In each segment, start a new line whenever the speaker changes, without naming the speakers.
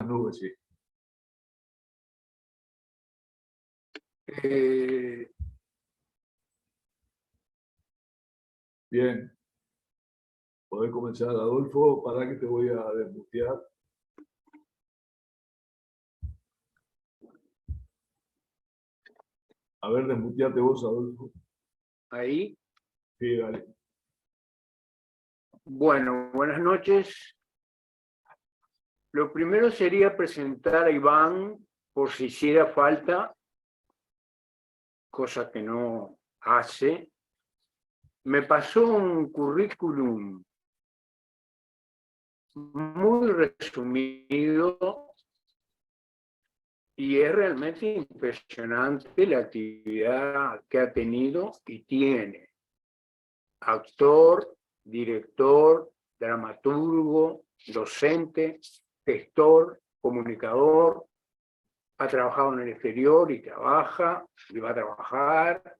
nubes, sí. Bien. Podés comenzar, Adolfo, para que te voy a desmutear. A ver, desmuteate vos, Adolfo.
Ahí.
Sí, dale.
Bueno, buenas noches. Lo primero sería presentar a Iván por si hiciera falta, cosa que no hace. Me pasó un currículum muy resumido y es realmente impresionante la actividad que ha tenido y tiene. Actor, director, dramaturgo, docente, gestor, comunicador, ha trabajado en el exterior y trabaja, y va a trabajar,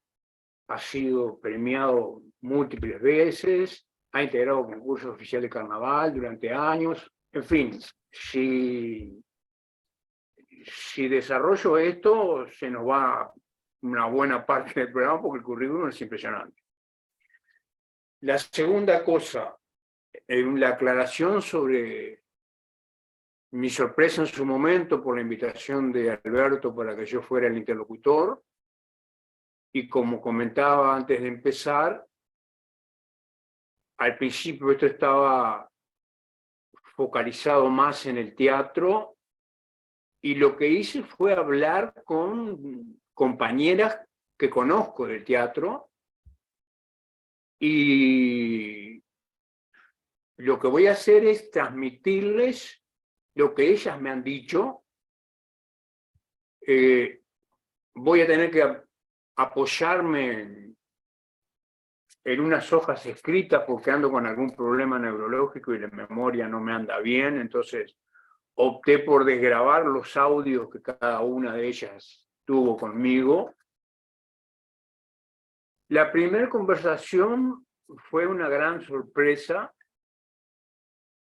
ha sido premiado múltiples veces, ha integrado concursos oficiales de carnaval durante años, en fin, si desarrollo esto, se nos va una buena parte del programa porque el currículum es impresionante. La segunda cosa, la aclaración sobre mi sorpresa en su momento por la invitación de Alberto para que yo fuera el interlocutor, y como comentaba antes de empezar, al principio esto estaba focalizado más en el teatro, y lo que hice fue hablar con compañeras que conozco del teatro, y lo que voy a hacer es transmitirles lo que ellas me han dicho. Voy a tener que apoyarme en unas hojas escritas porque ando con algún problema neurológico y la memoria no me anda bien, entonces opté por desgrabar los audios que cada una de ellas tuvo conmigo. La primera conversación fue una gran sorpresa.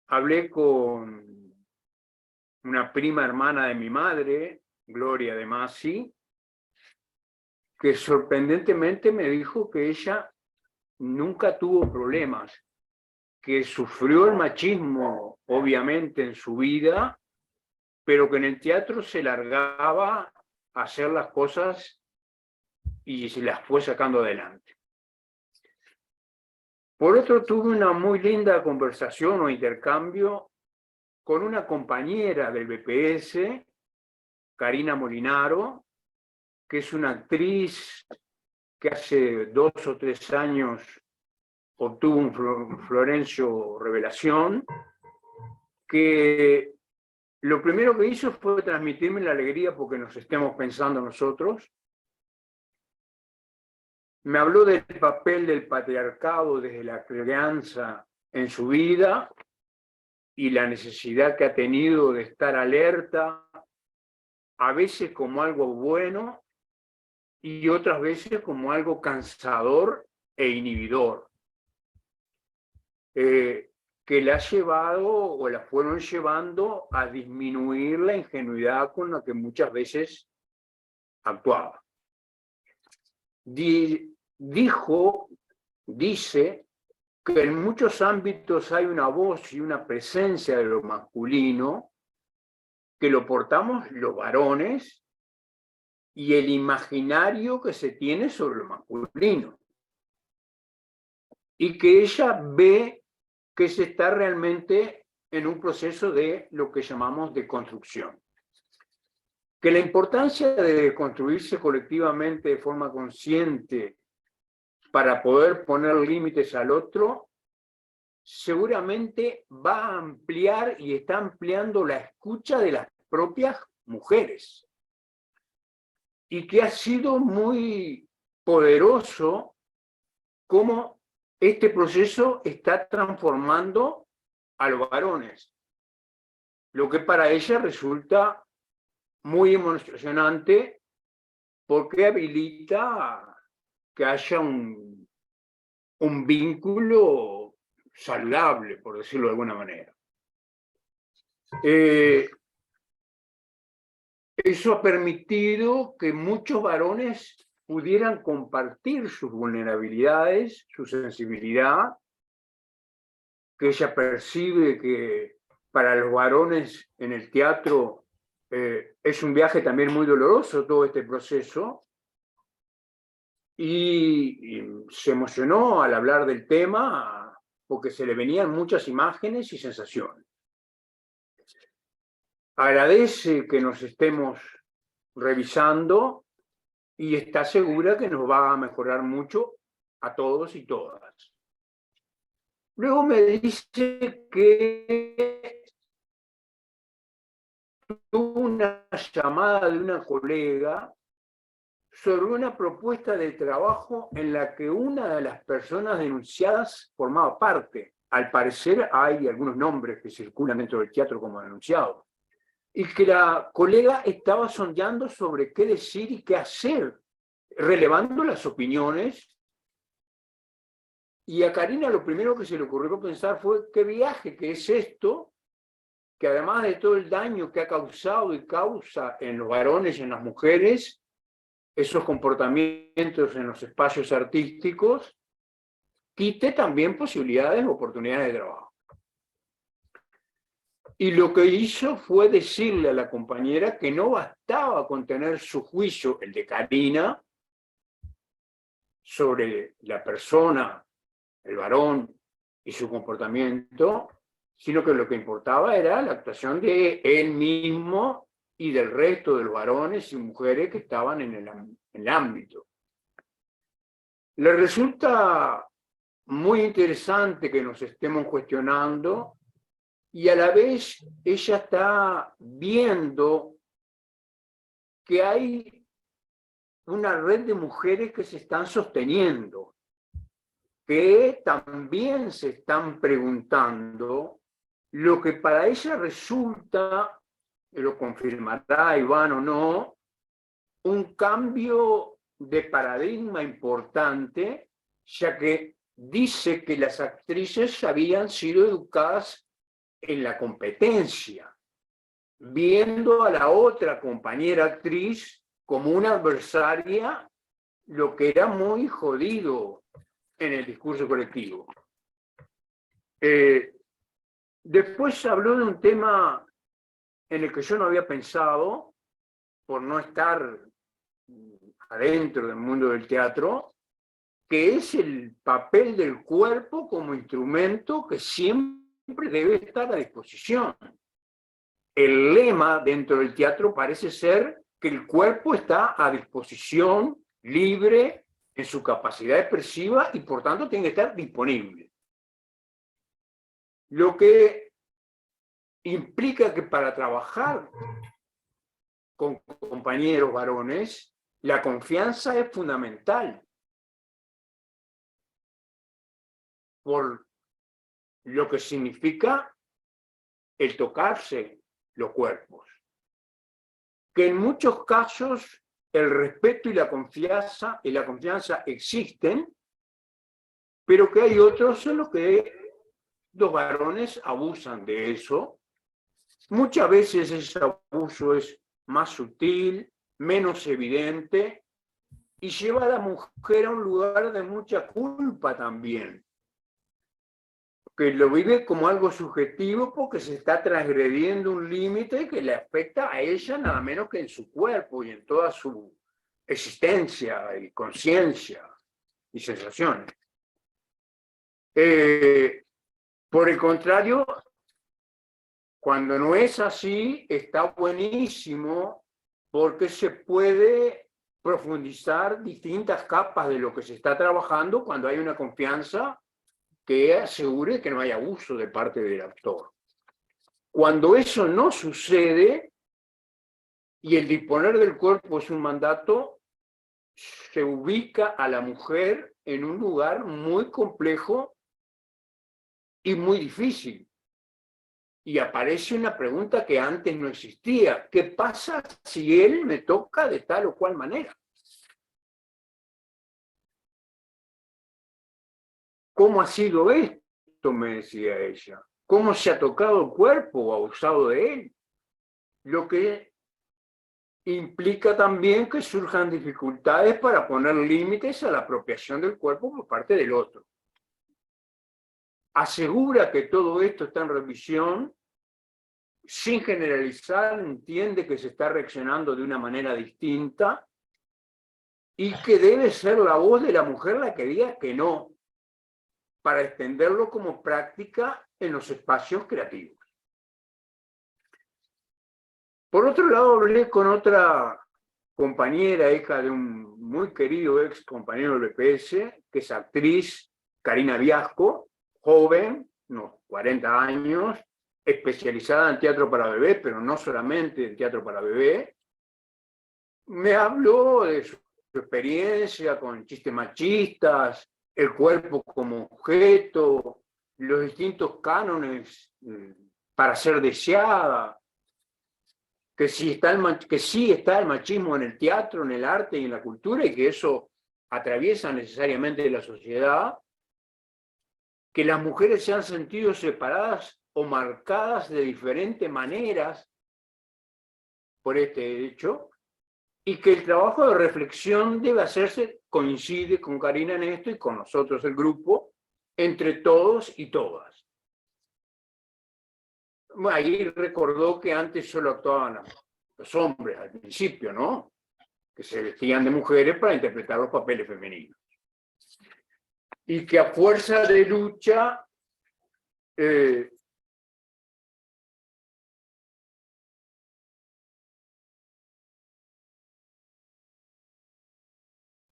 Hablé con una prima hermana de mi madre, Gloria de Masi, que sorprendentemente me dijo que ella nunca tuvo problemas, que sufrió el machismo, obviamente, en su vida, pero que en el teatro se largaba a hacer las cosas y se las fue sacando adelante. Por otro, tuve una muy linda conversación o intercambio con una compañera del BPS, Karina Molinaro, que es una actriz que hace 2 o 3 años obtuvo un Florencio Revelación, que lo primero que hizo fue transmitirme la alegría porque nos estemos pensando nosotros. Me habló del papel del patriarcado desde la crianza en su vida y la necesidad que ha tenido de estar alerta, a veces como algo bueno y otras veces como algo cansador e inhibidor, que la ha llevado o la fueron llevando a disminuir la ingenuidad con la que muchas veces actuaba. Dice que en muchos ámbitos hay una voz y una presencia de lo masculino que lo portamos los varones y el imaginario que se tiene sobre lo masculino. Y que ella ve que se está realmente en un proceso de lo que llamamos deconstrucción. Que la importancia de construirse colectivamente de forma consciente para poder poner límites al otro, seguramente va a ampliar y está ampliando la escucha de las propias mujeres. Y que ha sido muy poderoso cómo este proceso está transformando a los varones, lo que para ella resulta muy emocionante porque habilita que haya un vínculo saludable, por decirlo de alguna manera. Eso ha permitido que muchos varones pudieran compartir sus vulnerabilidades, su sensibilidad, que ella percibe que para los varones en el teatro es un viaje también muy doloroso todo este proceso, y se emocionó al hablar del tema porque se le venían muchas imágenes y sensaciones. Agradece que nos estemos revisando y está segura que nos va a mejorar mucho a todos y todas. Luego me dice que tuvo una llamada de una colega sobre una propuesta de trabajo en la que una de las personas denunciadas formaba parte. Al parecer hay algunos nombres que circulan dentro del teatro como denunciados. Y que la colega estaba sondeando sobre qué decir y qué hacer, relevando las opiniones. Y a Karina lo primero que se le ocurrió pensar fue qué viaje que es esto, que además de todo el daño que ha causado y causa en los varones y en las mujeres, esos comportamientos en los espacios artísticos, quite también posibilidades o oportunidades de trabajo. Y lo que hizo fue decirle a la compañera que no bastaba con tener su juicio, el de Karina, sobre la persona, el varón y su comportamiento, sino que lo que importaba era la actuación de él mismo y del resto de los varones y mujeres que estaban en el ámbito. Le resulta muy interesante que nos estemos cuestionando y a la vez ella está viendo que hay una red de mujeres que se están sosteniendo, que también se están preguntando lo que para ella resulta, lo confirmará Iván o no, un cambio de paradigma importante, ya que dice que las actrices habían sido educadas en la competencia, viendo a la otra compañera actriz como una adversaria, lo que era muy jodido en el discurso colectivo. Después habló de un tema en el que yo no había pensado, por no estar adentro del mundo del teatro, que es el papel del cuerpo como instrumento que siempre debe estar a disposición. El lema dentro del teatro parece ser que el cuerpo está a disposición, libre, en su capacidad expresiva y por tanto tiene que estar disponible. Lo que implica que para trabajar con compañeros varones, la confianza es fundamental. Por lo que significa el tocarse los cuerpos. Que en muchos casos el respeto y la confianza existen, pero que hay otros en los que los varones abusan de eso. Muchas veces ese abuso es más sutil, menos evidente, y lleva a la mujer a un lugar de mucha culpa también, que lo vive como algo subjetivo porque se está transgrediendo un límite que le afecta a ella nada menos que en su cuerpo y en toda su existencia y conciencia y sensaciones. Por el contrario, cuando no es así, está buenísimo porque se puede profundizar distintas capas de lo que se está trabajando cuando hay una confianza que asegure que no hay abuso de parte del actor. Cuando eso no sucede y el disponer del cuerpo es un mandato, se ubica a la mujer en un lugar muy complejo y muy difícil. Y aparece una pregunta que antes no existía. ¿Qué pasa si él me toca de tal o cual manera? ¿Cómo ha sido esto? Me decía ella. ¿Cómo se ha tocado el cuerpo o abusado de él? Lo que implica también que surjan dificultades para poner límites a la apropiación del cuerpo por parte del otro. Asegura que todo esto está en revisión, sin generalizar, entiende que se está reaccionando de una manera distinta y que debe ser la voz de la mujer la que diga que no, para extenderlo como práctica en los espacios creativos. Por otro lado, hablé con otra compañera, hija de un muy querido ex compañero del BPS, que es actriz, Karina Viasco, joven, unos 40 años, especializada en teatro para bebé, pero no solamente en teatro para bebé. Me habló de su experiencia con chistes machistas, el cuerpo como objeto, los distintos cánones para ser deseada, que sí está el machismo en el teatro, en el arte y en la cultura, y que eso atraviesa necesariamente la sociedad, que las mujeres se han sentido separadas o marcadas de diferentes maneras por este hecho, y que el trabajo de reflexión debe hacerse, coincide con Karina en esto y con nosotros el grupo, entre todos y todas. Ahí recordó que antes solo actuaban los hombres al principio, ¿no? Que se vestían de mujeres para interpretar los papeles femeninos. Y que a fuerza de lucha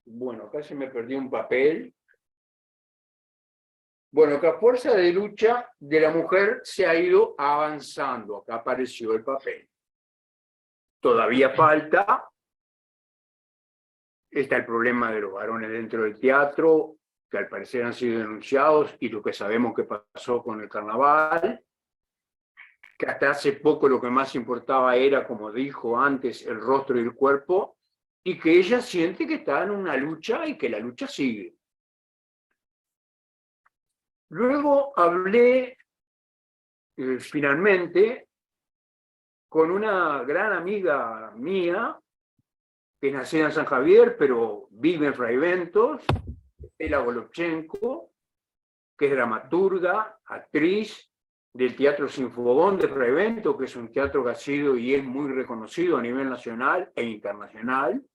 bueno, acá se me perdió un papel. Bueno, que a fuerza de lucha de la mujer se ha ido avanzando. Acá apareció el papel. Todavía falta. Está el problema de los varones dentro del teatro, que al parecer han sido denunciados, y lo que sabemos que pasó con el carnaval, que hasta hace poco lo que más importaba era, como dijo antes, el rostro y el cuerpo, y que ella siente que está en una lucha y que la lucha sigue. Luego hablé finalmente con una gran amiga mía, que es nacida en San Javier, pero vive en Fraiventos, Estela Golubchenko, que es dramaturga, actriz del Teatro Sinfogón de Fraiventos, que es un teatro que ha sido y es muy reconocido a nivel nacional e internacional.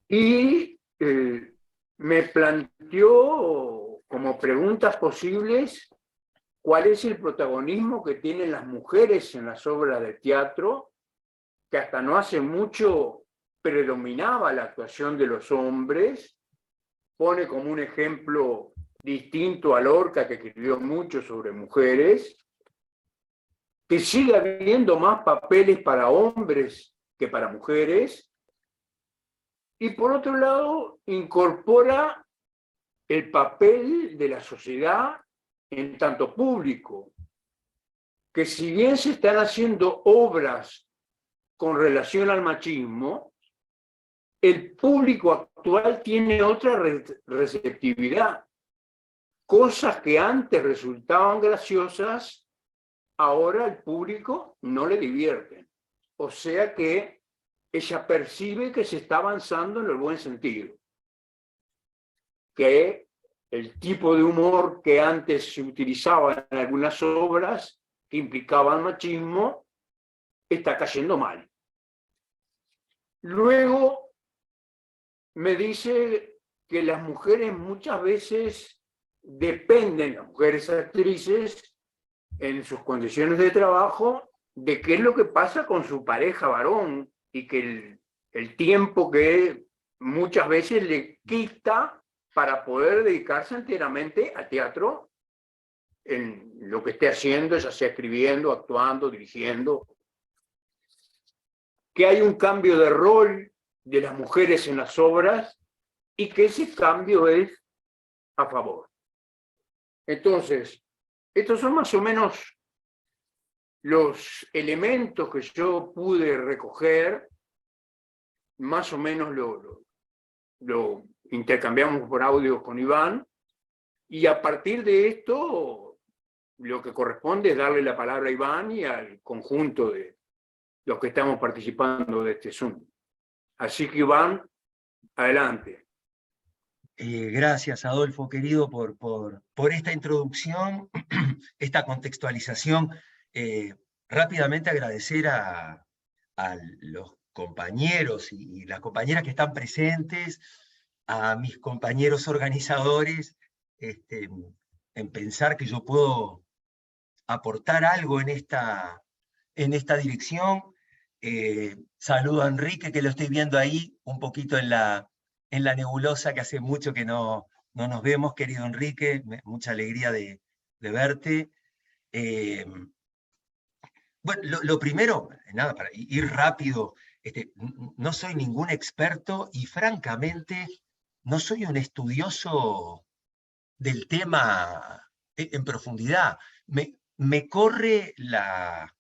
Y me planteó como preguntas posibles cuál es el protagonismo que tienen las mujeres en las obras de teatro, que hasta no hace mucho predominaba la actuación de los hombres. Pone como un ejemplo distinto a Lorca, que escribió mucho sobre mujeres, que sigue habiendo más papeles para hombres que para mujeres, y por otro lado incorpora el papel de la sociedad en tanto público, que si bien se están haciendo obras con relación al machismo, el público actual tiene otra receptividad. Cosas que antes resultaban graciosas, ahora al público no le divierten. O sea que ella percibe que se está avanzando en el buen sentido. Que el tipo de humor que antes se utilizaba en algunas obras que implicaban machismo está cayendo mal. Luego me dice que las mujeres muchas veces dependen, las mujeres actrices, en sus condiciones de trabajo, de qué es lo que pasa con su pareja varón, y que el tiempo que muchas veces le quita para poder dedicarse enteramente al teatro, en lo que esté haciendo, ya sea escribiendo, actuando, dirigiendo. Que hay un cambio de rol de las mujeres en las obras y que ese cambio es a favor. Entonces, estos son más o menos los elementos que yo pude recoger, más o menos lo intercambiamos por audio con Iván, y a partir de esto lo que corresponde es darle la palabra a Iván y al conjunto de los que estamos participando de este Zoom. Así que Iván, adelante.
Gracias, Adolfo, querido, por esta introducción, esta contextualización. Rápidamente agradecer a los compañeros y las compañeras que están presentes, a mis compañeros organizadores, en pensar que yo puedo aportar algo en esta dirección. Saludo a Enrique, que lo estoy viendo ahí, un poquito en la nebulosa, que hace mucho que no nos vemos, querido Enrique, mucha alegría de verte. Bueno, lo primero, nada, para ir rápido, no soy ningún experto y francamente no soy un estudioso del tema en profundidad. Me corre la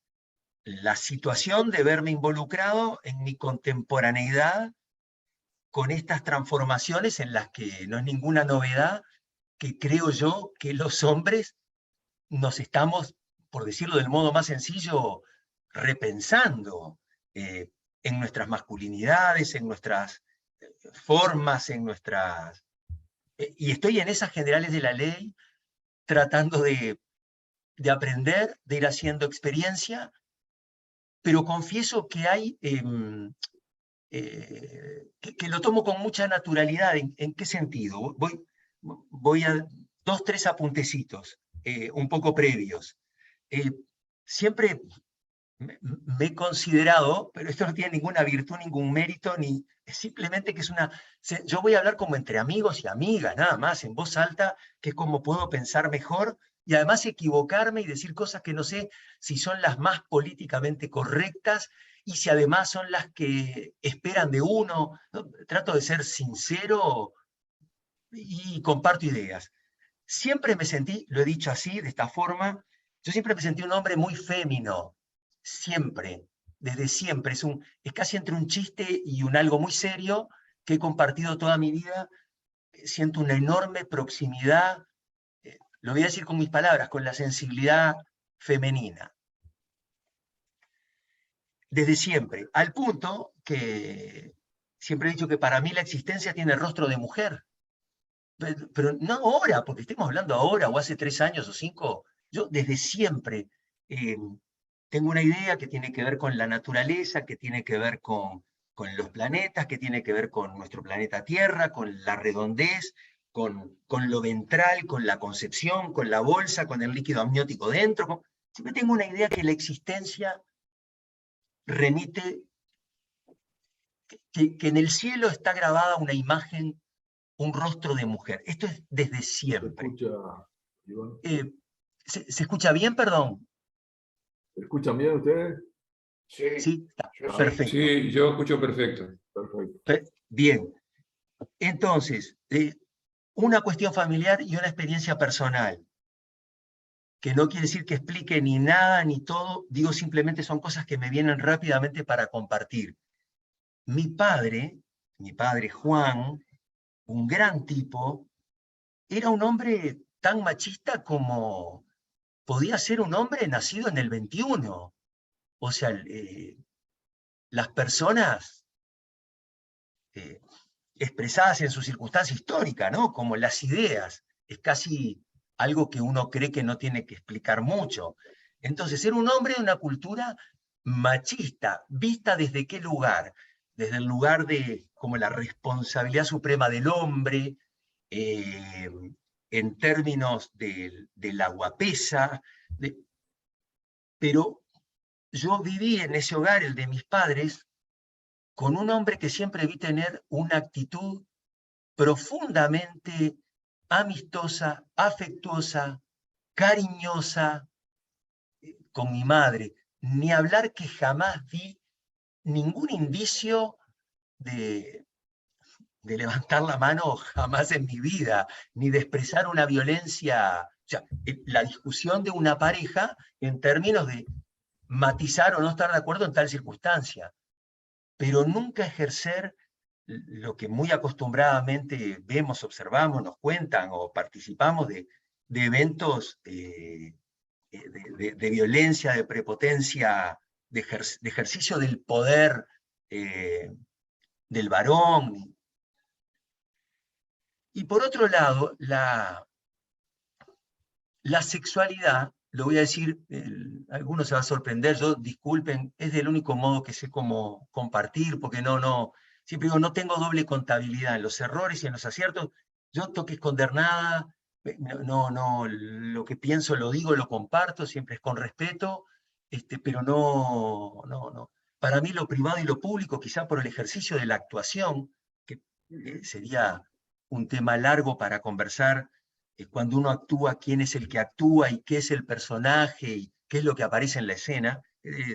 situación de verme involucrado en mi contemporaneidad con estas transformaciones en las que no es ninguna novedad que creo yo que los hombres nos estamos, por decirlo del modo más sencillo, repensando en nuestras masculinidades, en nuestras formas, en nuestras... y estoy en esas generales de la ley tratando de aprender, de ir haciendo experiencia, pero confieso que hay... que lo tomo con mucha naturalidad. ¿En qué sentido? Voy a 2, 3 apuntecitos, un poco previos. Siempre me he considerado, pero esto no tiene ninguna virtud, ningún mérito, ni simplemente que es una... Yo voy a hablar como entre amigos y amigas, nada más, en voz alta, que es como puedo pensar mejor, y además equivocarme y decir cosas que no sé si son las más políticamente correctas, y si además son las que esperan de uno. ¿No? Trato de ser sincero y comparto ideas. Siempre me sentí, lo he dicho así, de esta forma, yo siempre me sentí un hombre muy fémino, siempre, desde siempre. Es casi entre un chiste y un algo muy serio que he compartido toda mi vida. Siento una enorme proximidad, lo voy a decir con mis palabras, con la sensibilidad femenina. Desde siempre, al punto que siempre he dicho que para mí la existencia tiene rostro de mujer. Pero no ahora, porque estemos hablando ahora, o hace 3 años o 5, yo desde siempre tengo una idea que tiene que ver con la naturaleza, que tiene que ver con los planetas, que tiene que ver con nuestro planeta Tierra, con la redondez, con lo ventral, con la concepción, con la bolsa, con el líquido amniótico dentro. Siempre tengo una idea que la existencia remite, que en el cielo está grabada una imagen, un rostro de mujer. Esto es desde siempre.
¿Se escucha, Iván?
¿Se escucha bien, perdón?
¿Se escuchan bien ustedes?
Sí,
Sí, está,
yo
perfecto.
Sí, yo escucho perfecto.
Perfecto.
Bien. Entonces, una cuestión familiar y una experiencia personal, que no quiere decir que explique ni nada ni todo, digo simplemente son cosas que me vienen rápidamente para compartir. Mi padre Juan, un gran tipo, era un hombre tan machista como podía ser un hombre nacido en el 21. O sea, las personas expresadas en su circunstancia histórica, ¿no? Como las ideas, es casi algo que uno cree que no tiene que explicar mucho. Entonces, era un hombre de una cultura machista, ¿vista desde qué lugar? Desde el lugar de como la responsabilidad suprema del hombre, en términos de la guapesa, pero yo viví en ese hogar, el de mis padres, con un hombre que siempre vi tener una actitud profundamente amistosa, afectuosa, cariñosa con mi madre. Ni hablar que jamás vi ningún indicio de levantar la mano jamás en mi vida, ni de expresar una violencia. O sea, la discusión de una pareja en términos de matizar o no estar de acuerdo en tal circunstancia, pero nunca ejercer lo que muy acostumbradamente vemos, observamos, nos cuentan o participamos de eventos de violencia, de prepotencia de ejercicio del poder del varón. Y por otro lado, la sexualidad, lo voy a decir, algunos se va a sorprender, yo, disculpen, es del único modo que sé cómo compartir, porque siempre digo, no tengo doble contabilidad en los errores y en los aciertos, yo no tengo que esconder nada, lo que pienso lo digo, lo comparto, siempre es con respeto, pero no. Para mí lo privado y lo público, quizá por el ejercicio de la actuación, que sería un tema largo para conversar, cuando uno actúa, quién es el que actúa y qué es el personaje y qué es lo que aparece en la escena,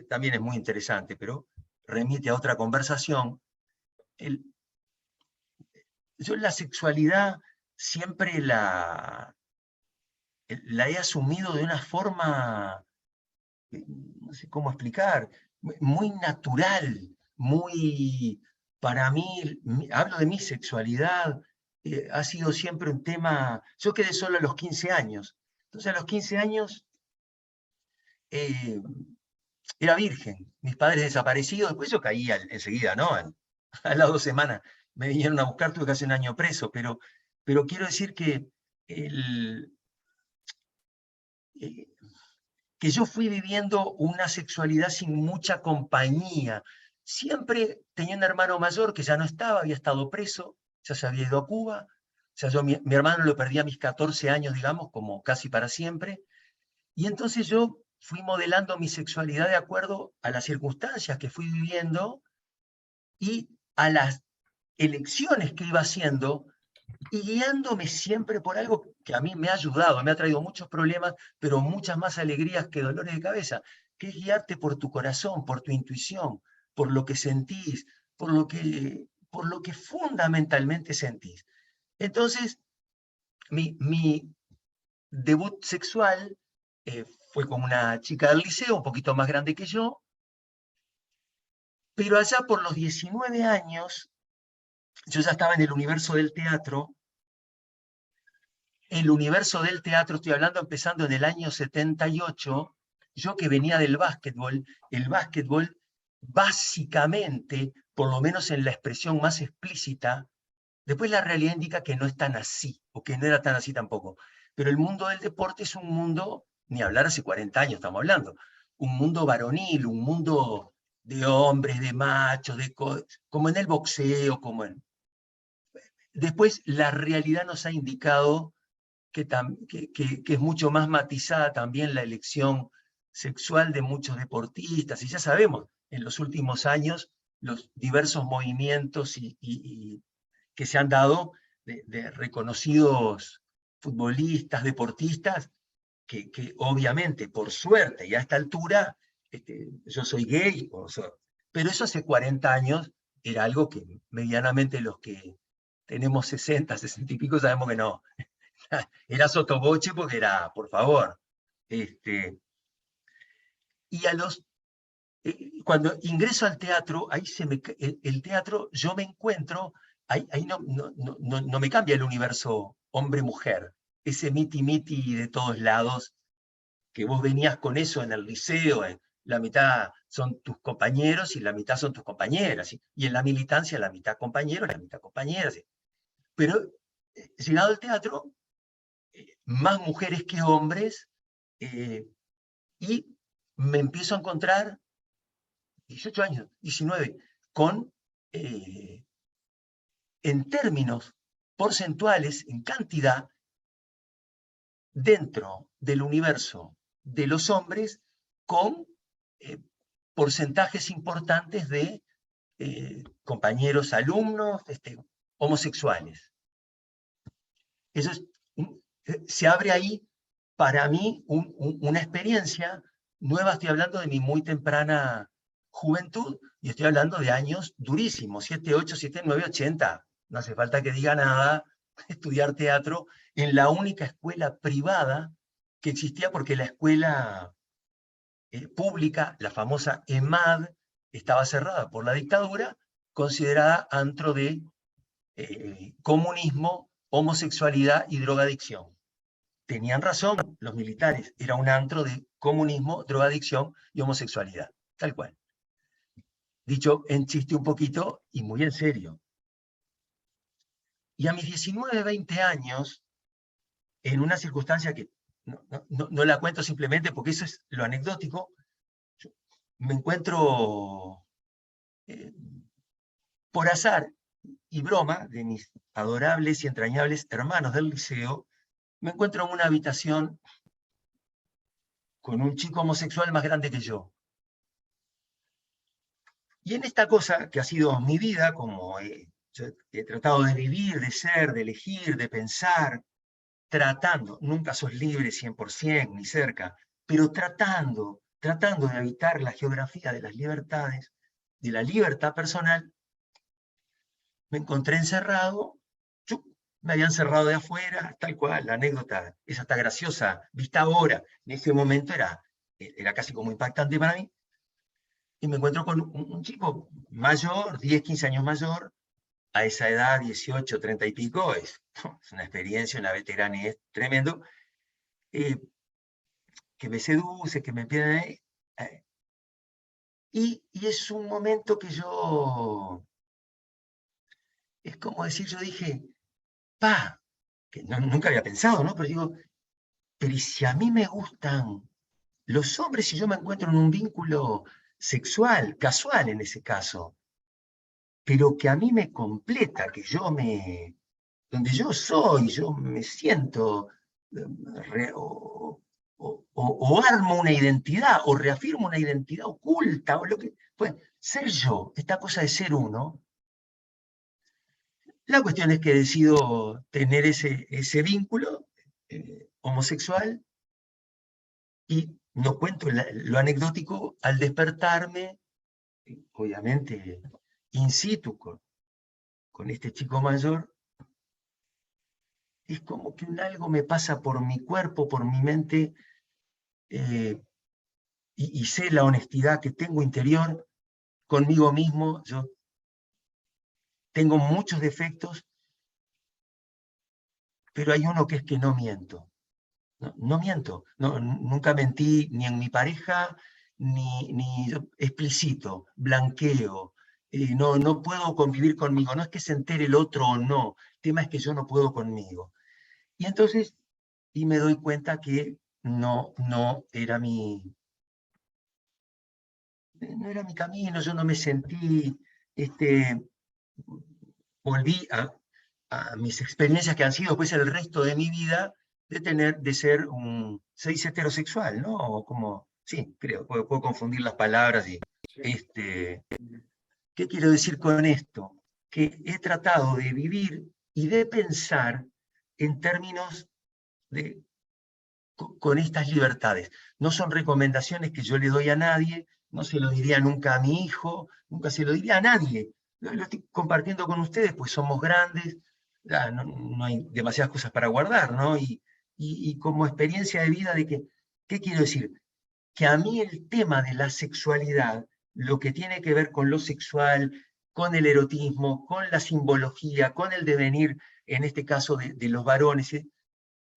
también es muy interesante, pero remite a otra conversación. Yo la sexualidad siempre la he asumido de una forma, no sé cómo explicar, muy natural, muy, para mí, hablo de mi sexualidad, ha sido siempre un tema, yo quedé solo a los 15 años, entonces a los 15 años era virgen, mis padres desaparecidos, después yo caí enseguida, ¿no? A las 2 semanas me vinieron a buscar, tuve que hacer un año preso, pero quiero decir que que yo fui viviendo una sexualidad sin mucha compañía. Siempre tenía un hermano mayor que ya no estaba, había estado preso, ya se había ido a Cuba. O sea, mi hermano lo perdí a mis 14 años, digamos, como casi para siempre. Y entonces yo fui modelando mi sexualidad de acuerdo a las circunstancias que fui viviendo y a las elecciones que iba haciendo, y guiándome siempre por algo que a mí me ha ayudado, me ha traído muchos problemas, pero muchas más alegrías que dolores de cabeza, que es guiarte por tu corazón, por tu intuición, por lo que sentís, por lo que fundamentalmente sentís. Entonces, mi debut sexual fue con una chica del liceo, un poquito más grande que yo, pero allá por los 19 años, yo ya estaba en el universo del teatro. El universo del teatro, estoy hablando empezando en el año 78, yo que venía del básquetbol, el básquetbol básicamente, por lo menos en la expresión más explícita, después la realidad indica que no es tan así, o que no era tan así tampoco, pero el mundo del deporte es un mundo, ni hablar hace 40 años estamos hablando, un mundo varonil, un mundo de hombres, de machos, como en el boxeo, como en... Después la realidad nos ha indicado que es mucho más matizada también la elección sexual de muchos deportistas, y ya sabemos, en los últimos años, los diversos movimientos que se han dado de reconocidos futbolistas, deportistas, que obviamente, por suerte, y a esta altura, yo soy gay, pero eso hace 40 años era algo que medianamente los que tenemos 60, 60 y pico sabemos que no. Era sotoboche porque era, por favor. Y cuando ingreso al teatro, ahí el teatro, yo me encuentro, ahí no me cambia el universo hombre-mujer, ese miti-miti de todos lados, que vos venías con eso en el liceo, la mitad son tus compañeros y la mitad son tus compañeras, y en la militancia la mitad compañeros, la mitad compañeras. Pero llegado al teatro, más mujeres que hombres, y me empiezo a encontrar, 18 años, 19, con, en términos porcentuales, en cantidad, dentro del universo de los hombres, con porcentajes importantes de compañeros alumnos homosexuales. Eso se abre ahí, para mí, una experiencia nueva. Estoy hablando de mi muy temprana juventud, y estoy hablando de años durísimos, 7, 8, 7, 9, 80. No hace falta que diga nada, estudiar teatro en la única escuela privada que existía, porque la escuela pública, la famosa EMAD, estaba cerrada por la dictadura, considerada antro de comunismo, homosexualidad y drogadicción. Tenían razón los militares, era un antro de comunismo, drogadicción y homosexualidad. tal cual. Dicho en chiste un poquito y muy en serio. Y a mis 19, 20 años, en una circunstancia que no la cuento simplemente porque eso es lo anecdótico, me encuentro por azar y broma de mis adorables y entrañables hermanos del liceo, me encuentro en una habitación con un chico homosexual más grande que yo. Y en esta cosa que ha sido mi vida, como yo he tratado de vivir, de ser, de elegir, de pensar, tratando, nunca sos libre 100% ni cerca, pero tratando de habitar la geografía de las libertades, de la libertad personal, me encontré encerrado, me habían cerrado de afuera, tal cual, la anécdota es hasta graciosa, vista ahora, en ese momento era casi como impactante para mí, y me encuentro con un chico mayor, 10, 15 años mayor, a esa edad, 18, 30 y pico, es una experiencia, una veteranía tremendo, que me seduce, que me empieza y es un momento que es como decir, yo dije, que nunca había pensado, ¿no? Pero digo, pero ¿y si a mí me gustan los hombres y yo me encuentro en un vínculo sexual, casual en ese caso, pero que a mí me completa, donde yo me siento, o armo una identidad, o reafirmo una identidad oculta, o lo que, pues, ser yo, esta cosa de ser uno. La cuestión es que decido tener ese vínculo homosexual, y no cuento lo anecdótico, al despertarme, obviamente, in situ con este chico mayor, es como que algo me pasa por mi cuerpo, por mi mente, y sé la honestidad que tengo interior conmigo mismo. Yo tengo muchos defectos, pero hay uno que es que no miento. No miento, nunca mentí ni en mi pareja, ni explicito, blanqueo. No puedo convivir conmigo, no es que se entere el otro o no, el tema es que yo no puedo conmigo. Y entonces, me doy cuenta que no era no era mi camino, yo no me sentí, volví a mis experiencias que han sido pues el resto de mi vida, de ser se dice heterosexual, ¿no? O como, sí, creo, puedo confundir las palabras. ¿Qué quiero decir con esto? Que he tratado de vivir y de pensar en términos con estas libertades. No son recomendaciones que yo le doy a nadie, no se lo diría nunca a mi hijo, nunca se lo diría a nadie. Lo estoy compartiendo con ustedes, pues somos grandes, no hay demasiadas cosas para guardar, ¿no? Y como experiencia de vida ¿qué quiero decir? Que a mí el tema de la sexualidad, lo que tiene que ver con lo sexual, con el erotismo, con la simbología, con el devenir, en este caso de los varones,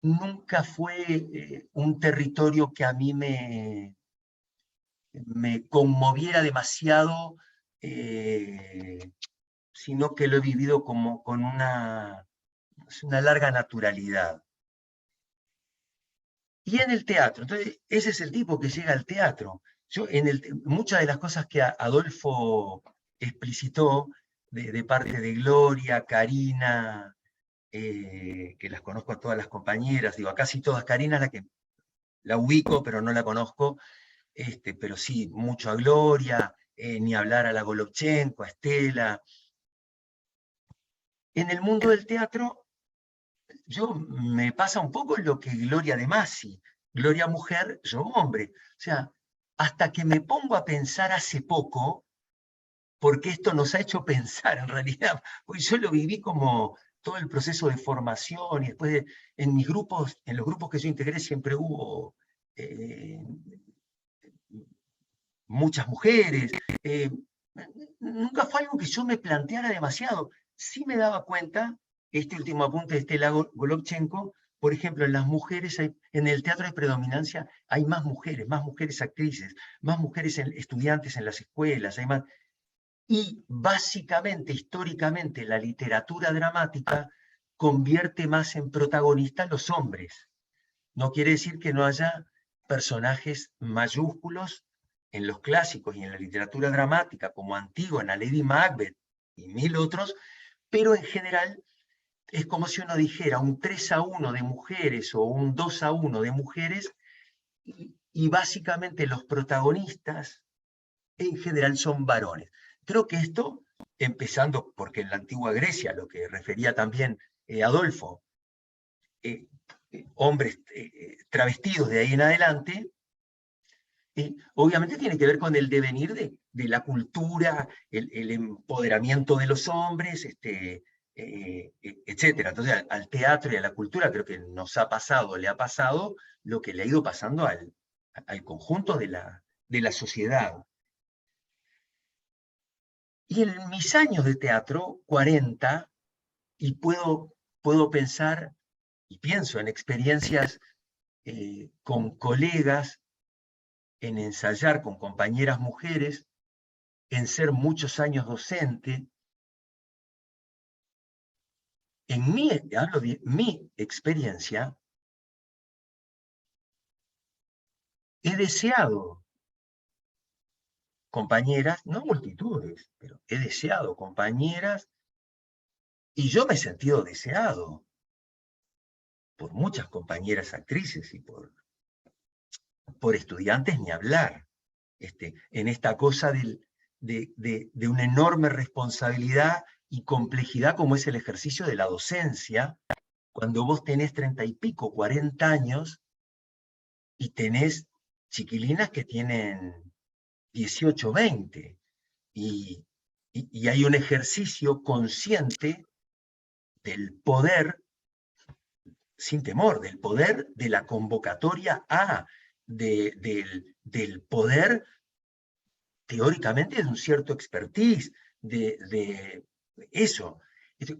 nunca fue un territorio que a mí me conmoviera demasiado, sino que lo he vivido como con una larga naturalidad. Y en el teatro, entonces ese es el tipo que llega al teatro. Yo muchas de las cosas que Adolfo explicitó de parte de Gloria, Karina, que las conozco a todas las compañeras, digo, a casi todas. Karina es la que la ubico, pero no la conozco, pero sí, mucho a Gloria, ni hablar a la Golovchenko, a Estela. En el mundo del teatro, me pasa un poco lo que Gloria de Masi, Gloria mujer, yo hombre. O sea, hasta que me pongo a pensar hace poco, porque esto nos ha hecho pensar en realidad, porque yo lo viví como todo el proceso de formación, y después en mis grupos, en los grupos que yo integré siempre hubo muchas mujeres. Nunca fue algo que yo me planteara demasiado. Sí me daba cuenta, este último apunte de Estela Golovchenko, por ejemplo, en las mujeres, en el teatro de predominancia hay más mujeres actrices, más mujeres estudiantes en las escuelas, hay más. Y básicamente, históricamente, la literatura dramática convierte más en protagonistas los hombres. No quiere decir que no haya personajes mayúsculos en los clásicos y en la literatura dramática, como Antígona, Lady Macbeth y mil otros, pero en general es como si uno dijera un 3-1 de mujeres o un 2-1 de mujeres, y básicamente los protagonistas en general son varones. Creo que esto, empezando porque en la antigua Grecia, lo que refería también Adolfo, hombres travestidos de ahí en adelante, obviamente tiene que ver con el devenir de la cultura, el empoderamiento de los hombres, etc. Entonces al teatro y a la cultura creo que nos ha pasado, le ha pasado lo que le ha ido pasando al conjunto de la sociedad. Y en mis años de teatro, 40, y puedo pensar, y pienso en experiencias con colegas, en ensayar con compañeras mujeres, en ser muchos años docente. Hablo de mi experiencia, he deseado compañeras, no multitudes, pero he deseado compañeras, y yo me he sentido deseado por muchas compañeras actrices y por estudiantes ni hablar, en esta cosa de una enorme responsabilidad y complejidad como es el ejercicio de la docencia, cuando vos tenés 30 y pico, 40 años, y tenés chiquilinas que tienen 18, 20, y hay un ejercicio consciente del poder, sin temor, del poder de la convocatoria del poder teóricamente de un cierto expertise, de eso.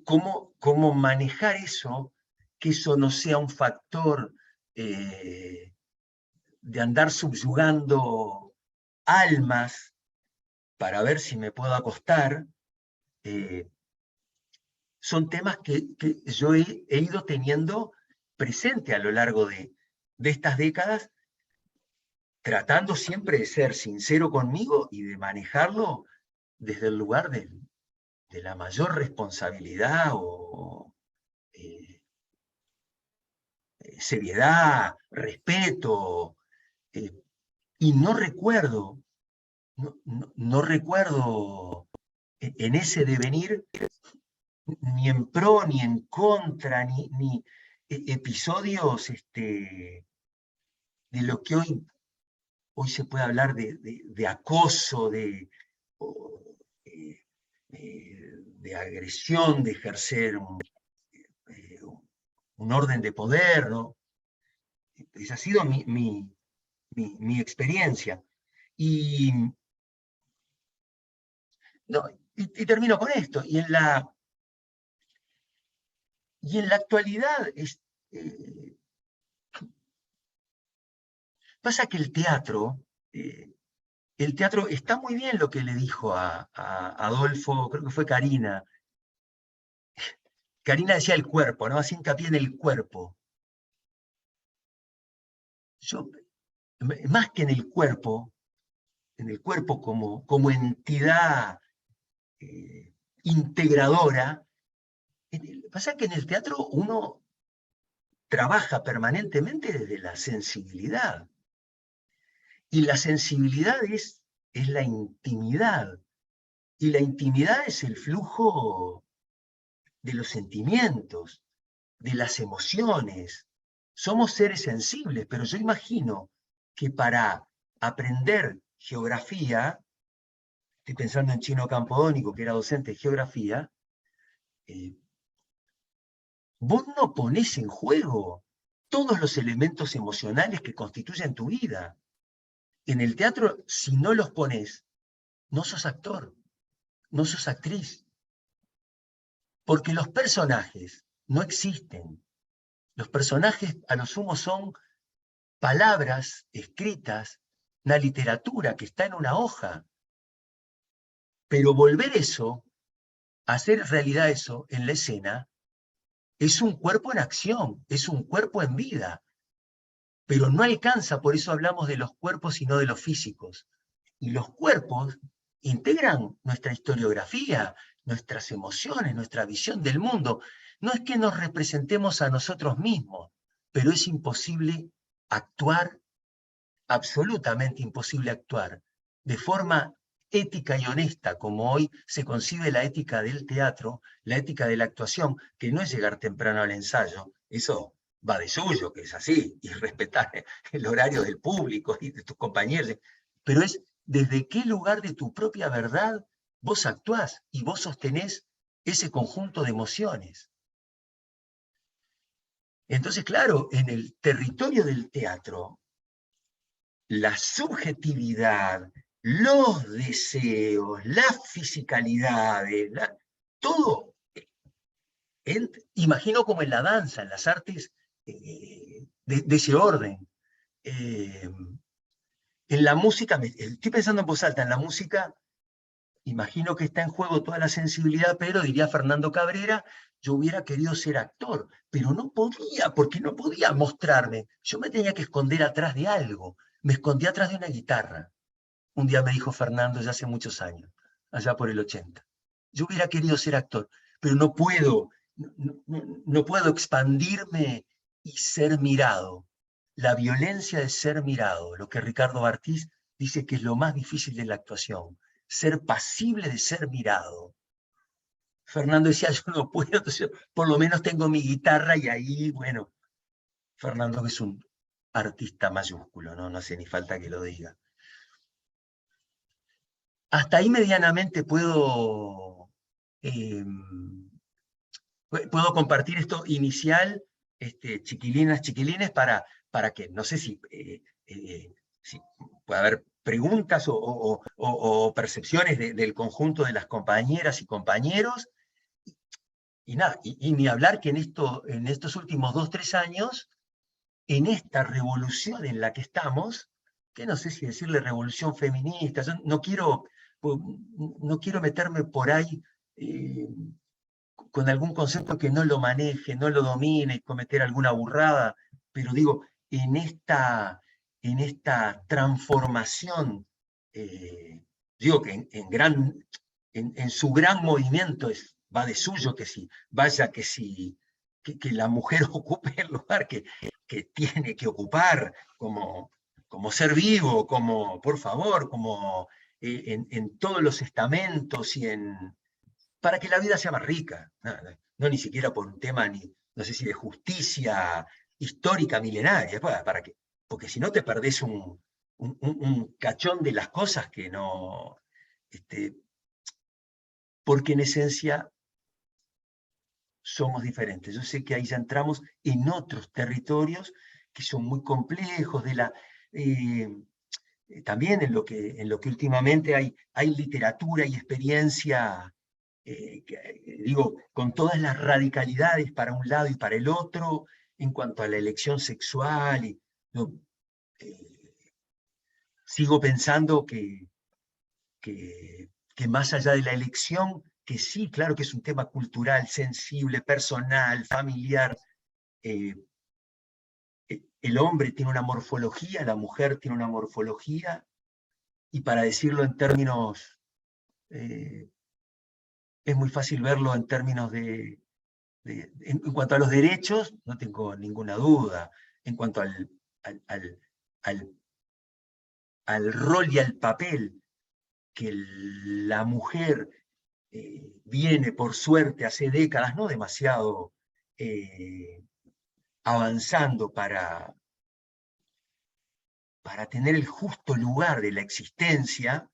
¿Cómo manejar eso? Que eso no sea un factor de andar subyugando almas para ver si me puedo acostar. Son temas que yo he ido teniendo presente a lo largo de estas décadas, tratando siempre de ser sincero conmigo y de manejarlo desde el lugar de la mayor responsabilidad o seriedad, respeto, y no recuerdo en ese devenir ni en pro ni en contra, ni episodios de lo que hoy se puede hablar de acoso, de agresión, de ejercer un orden de poder, ¿no? Esa ha sido mi experiencia. Y termino con esto. Y en la actualidad pasa que el teatro está muy bien lo que le dijo a Adolfo, creo que fue Karina. Karina decía el cuerpo, ¿no? Hacía hincapié en el cuerpo. Yo, más que en el cuerpo como entidad integradora, pasa que en el teatro uno trabaja permanentemente desde la sensibilidad. Y la sensibilidad es la intimidad. Y la intimidad es el flujo de los sentimientos, de las emociones. Somos seres sensibles, pero yo imagino que para aprender geografía, estoy pensando en Chino Campodónico, que era docente de geografía, vos no ponés en juego todos los elementos emocionales que constituyen tu vida. En el teatro, si no los ponés, no sos actor, no sos actriz. Porque los personajes no existen. Los personajes a lo sumo son palabras escritas, una literatura que está en una hoja. Pero volver eso, hacer realidad eso en la escena, es un cuerpo en acción, es un cuerpo en vida. Pero no alcanza, por eso hablamos de los cuerpos y no de los físicos. Y los cuerpos integran nuestra historiografía, nuestras emociones, nuestra visión del mundo. No es que nos representemos a nosotros mismos, pero es imposible actuar, absolutamente imposible actuar, de forma ética y honesta, como hoy se concibe la ética del teatro, la ética de la actuación, que no es llegar temprano al ensayo, eso va de suyo, que es así, y respetar el horario del público y de tus compañeros, pero es desde qué lugar de tu propia verdad vos actuás y vos sostenés ese conjunto de emociones. Entonces, claro, en el territorio del teatro, la subjetividad, los deseos, las fisicalidades, todo, imagino como en la danza, en las artes de ese orden. En la música, estoy pensando en voz alta, en la música, imagino que está en juego toda la sensibilidad, pero diría Fernando Cabrera, yo hubiera querido ser actor, pero no podía, porque no podía mostrarme. Yo me tenía que esconder atrás de algo. Me escondí atrás de una guitarra. Un día me dijo Fernando, ya hace muchos años, allá por el 80. Yo hubiera querido ser actor, pero no puedo, no puedo expandirme y ser mirado. La violencia de ser mirado, lo que Ricardo Bartís dice que es lo más difícil de la actuación, ser pasible de ser mirado. Fernando decía, yo no puedo, entonces por lo menos tengo mi guitarra y ahí, bueno, Fernando es un artista mayúsculo, no hace ni falta que lo diga. Hasta ahí medianamente puedo compartir esto inicial, chiquilinas, chiquilines, para que, no sé si puede haber preguntas o percepciones del conjunto de las compañeras y compañeros. Y nada, y ni hablar que en estos últimos 2, 3 años, en esta revolución en la que estamos, que no sé si decirle revolución feminista, yo no quiero meterme por ahí con algún concepto que no lo maneje, no lo domine, y cometer alguna burrada, pero digo, en esta transformación, digo que en su gran movimiento va de suyo que si, vaya que si, que la mujer ocupe el lugar que tiene que ocupar como ser vivo, como, por favor, como en todos los estamentos y para que la vida sea más rica, no ni siquiera por un tema, no sé si de justicia histórica milenaria, porque si no te perdés un cachón de las cosas que no, porque en esencia somos diferentes. Yo sé que ahí ya entramos en otros territorios que son muy complejos, también en lo que últimamente hay literatura y experiencia, digo, con todas las radicalidades para un lado y para el otro, en cuanto a la elección sexual. Sigo pensando que más allá de la elección, que sí, claro que es un tema cultural, sensible, personal, familiar, el hombre tiene una morfología, la mujer tiene una morfología, y para decirlo en términos, es muy fácil verlo en términos en cuanto a los derechos, no tengo ninguna duda. En cuanto al rol y al papel que la mujer viene, por suerte, hace décadas, no demasiado, avanzando para tener el justo lugar de la existencia,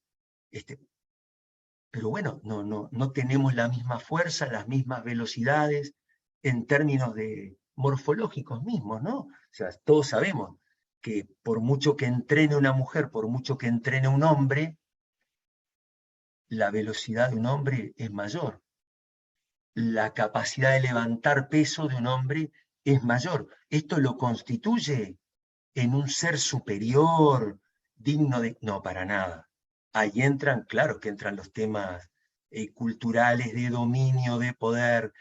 pero bueno, no tenemos la misma fuerza, las mismas velocidades en términos de morfológicos mismos, ¿no? O sea, todos sabemos que por mucho que entrene una mujer, por mucho que entrene un hombre, la velocidad de un hombre es mayor. La capacidad de levantar peso de un hombre es mayor. Esto lo constituye en un ser superior, digno de... No, para nada. Ahí entran, claro que entran los temas culturales, de dominio, de poder.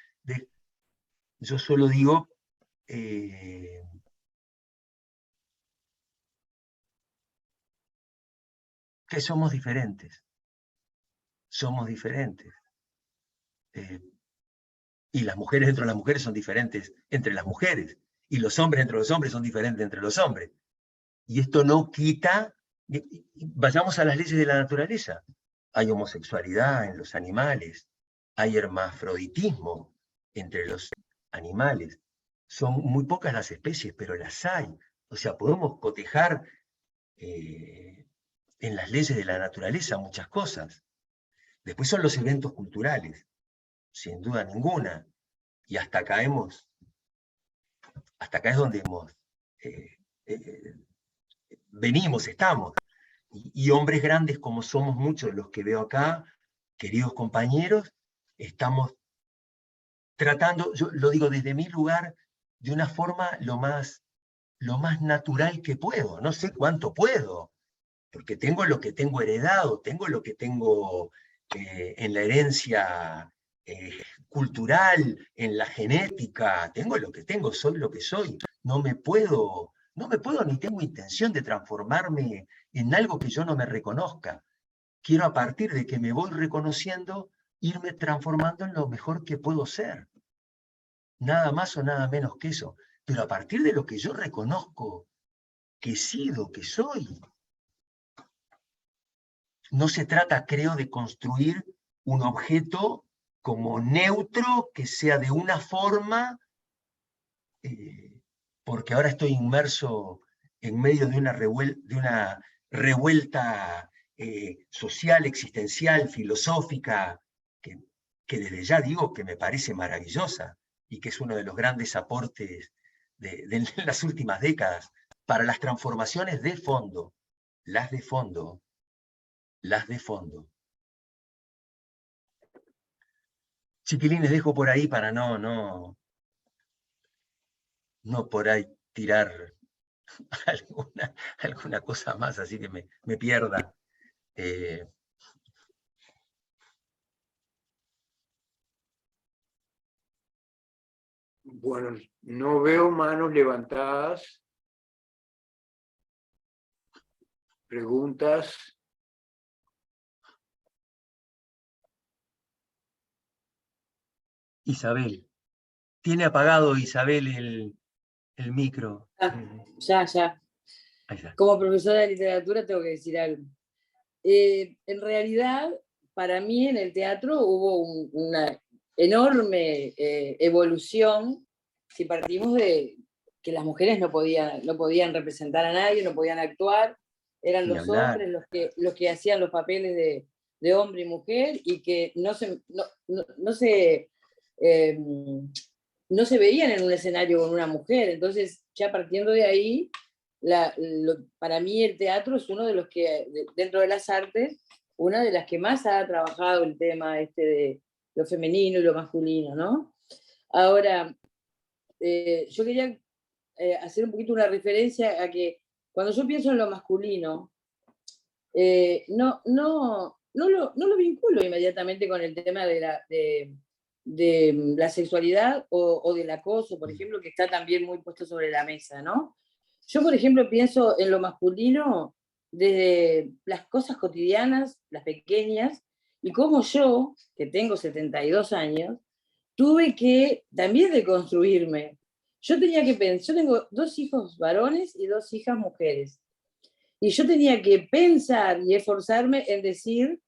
Yo solo digo... que somos diferentes. Somos diferentes. Y las mujeres dentro de las mujeres son diferentes entre las mujeres. Y los hombres dentro de los hombres son diferentes entre los hombres. Y esto no quita... Vayamos a las leyes de la naturaleza. Hay homosexualidad en los animales. Hay hermafroditismo entre los animales. Son muy pocas las especies, pero las hay. O sea, podemos cotejar en las leyes de la naturaleza muchas cosas. Después son los eventos culturales, sin duda ninguna. Y hasta acá es donde venimos, estamos. Y hombres grandes como somos muchos los que veo acá, queridos compañeros, estamos tratando, yo lo digo desde mi lugar, de una forma lo más natural que puedo. No sé cuánto puedo, porque tengo lo que tengo heredado, tengo lo que tengo en la herencia cultural, en la genética, tengo lo que tengo, soy lo que soy. No me puedo ni tengo intención de transformarme en algo que yo no me reconozca. Quiero, a partir de que me voy reconociendo, irme transformando en lo mejor que puedo ser. Nada más o nada menos que eso. Pero a partir de lo que yo reconozco que he sido, que soy. No se trata, creo, de construir un objeto como neutro, que sea de una forma, porque ahora estoy inmerso en medio de una revuelta social, existencial, filosófica, que desde ya digo que me parece maravillosa, y que es uno de los grandes aportes de las últimas décadas, para las transformaciones de fondo, las de fondo. Chiquilines, dejo por ahí para no por ahí tirar alguna cosa más, así que me pierda.
Bueno, no veo manos levantadas. Preguntas.
Isabel. Tiene apagado Isabel el micro.
Ya.
Ahí está.
Como profesora de literatura tengo que decir algo. En realidad, para mí en el teatro hubo una enorme evolución si partimos de que las mujeres no podían representar a nadie, no podían actuar, eran
Ni
los
hablar.
hombres los que hacían los papeles de hombre y mujer, y que no se veían en un escenario con una mujer. Entonces, ya partiendo de ahí, para mí el teatro es uno de los que, dentro de las artes, una de las que más ha trabajado el tema de lo femenino y lo masculino, ¿no? Ahora, yo quería hacer un poquito una referencia a que cuando yo pienso en lo masculino, no lo vinculo inmediatamente con el tema de la sexualidad o del acoso, por ejemplo, que está también muy puesto sobre la mesa, ¿no? Yo, por ejemplo, pienso en lo masculino desde las cosas cotidianas, las pequeñas, y cómo yo, que tengo 72 años, tuve que también deconstruirme. Yo tengo 2 hijos varones y 2 hijas mujeres. Y yo tenía que pensar y esforzarme en decir,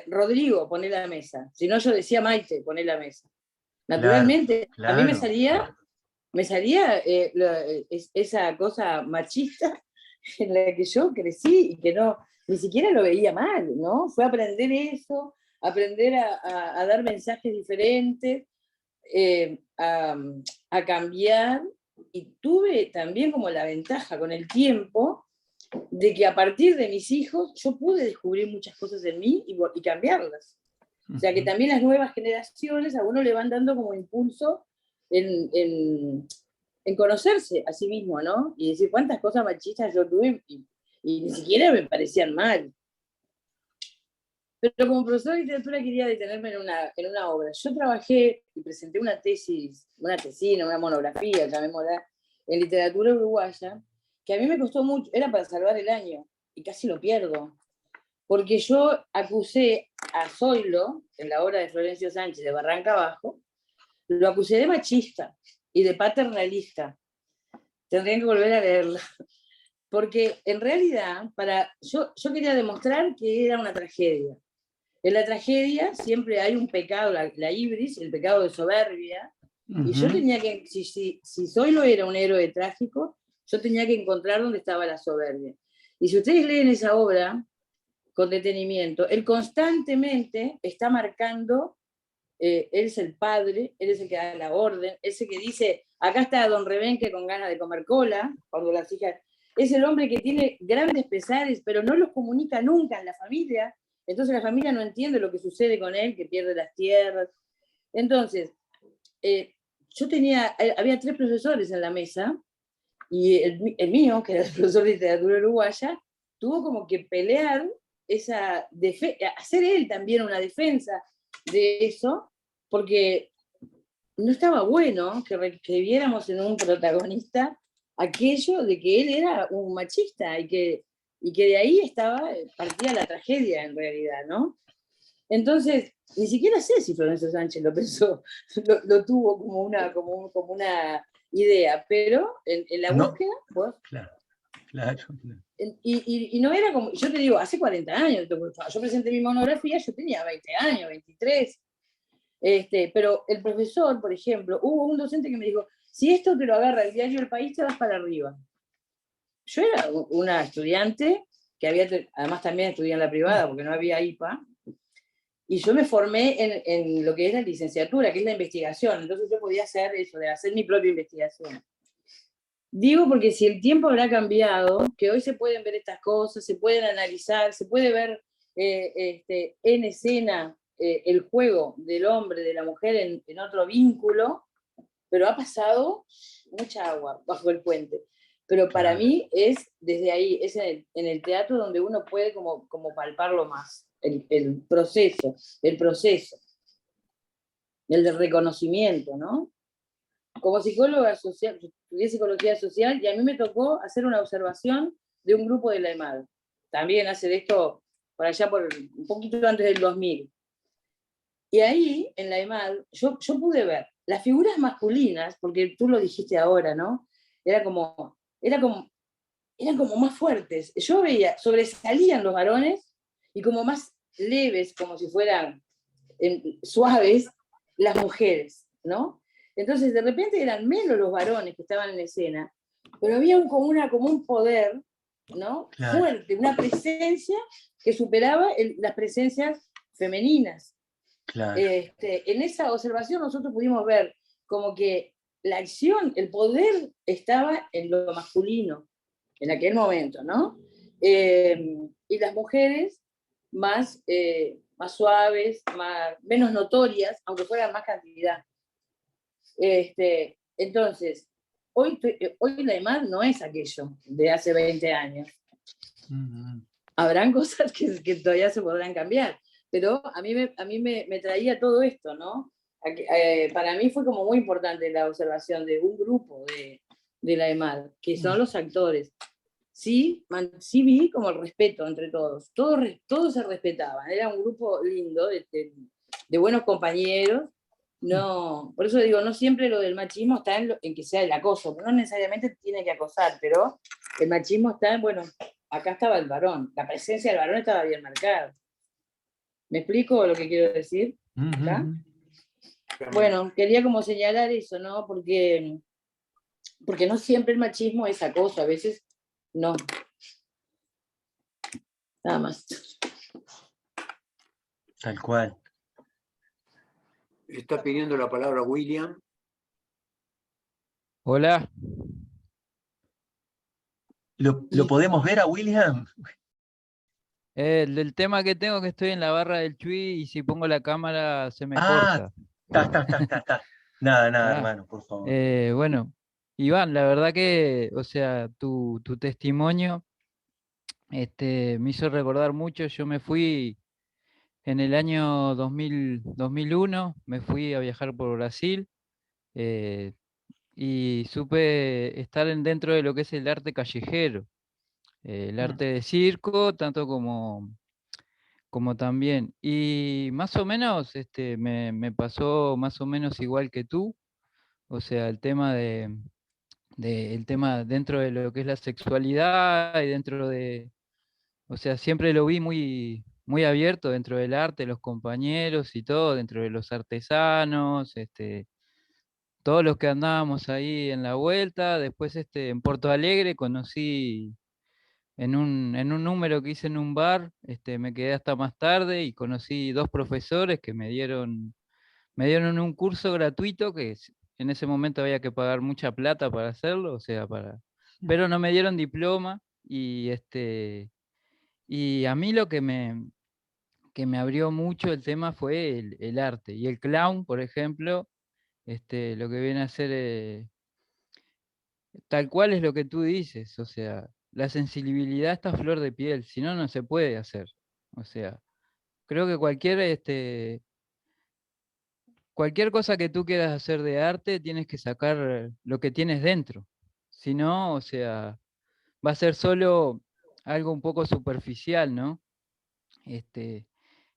Rodrigo, poné la mesa. Si no, yo decía, Maite, poné la mesa. Naturalmente,
Claro.
A mí me salía esa cosa machista en la que yo crecí y que ni siquiera lo veía mal, ¿no? Fue aprender eso, aprender a dar mensajes diferentes, a cambiar, y tuve también como la ventaja con el tiempo de que a partir de mis hijos yo pude descubrir muchas cosas en mí y cambiarlas. O sea que también las nuevas generaciones a uno le van dando como impulso en en conocerse a sí mismo, ¿no? Y decir cuántas cosas machistas yo tuve y ni siquiera me parecían mal. Pero como profesor de literatura quería detenerme en una obra. Yo trabajé y presenté una tesis, una tesina, una monografía, llamémosla, en literatura uruguaya, que a mí me costó mucho, era para salvar el año, y casi lo pierdo. Porque yo acusé a Zoilo, en la obra de Florencio Sánchez de Barranca Abajo, lo acusé de machista y de paternalista. Tendrían que volver a leerla. Porque en realidad, yo quería demostrar que era una tragedia. En la tragedia siempre hay un pecado, la ibris, el pecado de soberbia, y yo tenía que, si Zoilo era un héroe trágico, yo tenía que encontrar dónde estaba la soberbia. Y si ustedes leen esa obra con detenimiento, él constantemente está marcando, él es el padre, él es el que da la orden, es el que dice, acá está don Rebenque con ganas de comer cola, cuando las hijas, es el hombre que tiene grandes pesares, pero no los comunica nunca en la familia, entonces la familia no entiende lo que sucede con él, que pierde las tierras. Entonces, había 3 profesores en la mesa, y el mío, que era el profesor de literatura uruguaya, tuvo como que pelear hacer él también una defensa de eso, porque no estaba bueno que viéramos en un protagonista aquello de que él era un machista y que de ahí partía la tragedia en realidad, ¿no? Entonces, ni siquiera sé si Florencio Sánchez lo pensó, lo tuvo como una idea, pero en la búsqueda, pues,
claro.
y no era como, yo te digo, hace 40 años, yo presenté mi monografía, yo tenía 20 años, 23, pero el profesor, por ejemplo, hubo un docente que me dijo, si esto te lo agarra el diario El País, te vas para arriba. Yo era una estudiante, que además también estudié en la privada, porque no había IPA, y yo me formé en lo que es la licenciatura, que es la investigación, entonces yo podía hacer eso, de hacer mi propia investigación. Digo porque si el tiempo habrá cambiado, que hoy se pueden ver estas cosas, se pueden analizar, se puede ver en escena el juego del hombre, de la mujer en otro vínculo, pero ha pasado mucha agua bajo el puente. Pero para mí es desde ahí, es en el teatro donde uno puede como palparlo más, el proceso, el del reconocimiento, ¿no? Como psicóloga social, estudié psicología social y a mí me tocó hacer una observación de un grupo de la EMAD. También hace de esto por allá un poquito antes del 2000. Y ahí, en la EMAD, yo pude ver las figuras masculinas, porque tú lo dijiste ahora, ¿no? Eran como más fuertes. Yo veía, sobresalían los varones y como más leves, como si fueran suaves, las mujeres, ¿no? Entonces, de repente eran menos los varones que estaban en escena, pero había como un poder, ¿no?
Claro.
Fuerte, una presencia que superaba las presencias femeninas.
Claro.
En esa observación nosotros pudimos ver como que la acción, el poder estaba en lo masculino, en aquel momento, ¿no? Y las mujeres más suaves, menos notorias, aunque fueran más cantidad. Entonces, hoy la EMAD no es aquello de hace 20 años. Habrán cosas que todavía se podrán cambiar, pero a mí me traía todo esto, ¿no? Para mí fue como muy importante la observación de un grupo de la EMAD, que son los actores. Sí vi como el respeto entre todos se respetaban, era un grupo lindo, de buenos compañeros. No, por eso digo, no siempre lo del machismo está en que sea el acoso, no necesariamente tiene que acosar, pero el machismo está en, bueno, acá estaba el varón, la presencia del varón estaba bien marcada. ¿Me explico lo que quiero decir? ¿Acá? Bueno, quería como señalar eso, ¿no? Porque no siempre el machismo es acoso, a veces no. Nada más.
Tal cual.
Está pidiendo la palabra William.
Hola.
¿Lo podemos ver a William?
El tema que tengo que estoy en la barra del Chuy y si pongo la cámara se me corta.
Está. Nada,
Ah,
hermano, por favor.
Bueno, Iván, la verdad que, o sea, tu testimonio me hizo recordar mucho. Yo me fui en el año 2001, me fui a viajar por Brasil, eh, y supe estar dentro de lo que es el arte callejero, el
Mm.
arte de circo, tanto como también. Y más o menos me pasó más o menos igual que tú, o sea, el tema el tema dentro de lo que es la sexualidad y dentro de, o sea, siempre lo vi muy abierto dentro del arte, los compañeros y todo, dentro de los artesanos, todos los que andábamos ahí en la vuelta. Después en Porto Alegre conocí en un número que hice en un bar, me quedé hasta más tarde y conocí dos profesores que me dieron un curso gratuito en ese momento había que pagar mucha plata para hacerlo, o sea, pero no me dieron diploma y a mí lo que me abrió mucho el tema fue el arte. Y el clown, por ejemplo, lo que viene a ser tal cual es lo que tú dices, o sea, la sensibilidad está a flor de piel, si no, no se puede hacer. O sea, creo que cualquier cosa que tú quieras hacer de arte, tienes que sacar lo que tienes dentro. Si no, o sea, va a ser solo algo un poco superficial, ¿no? Este,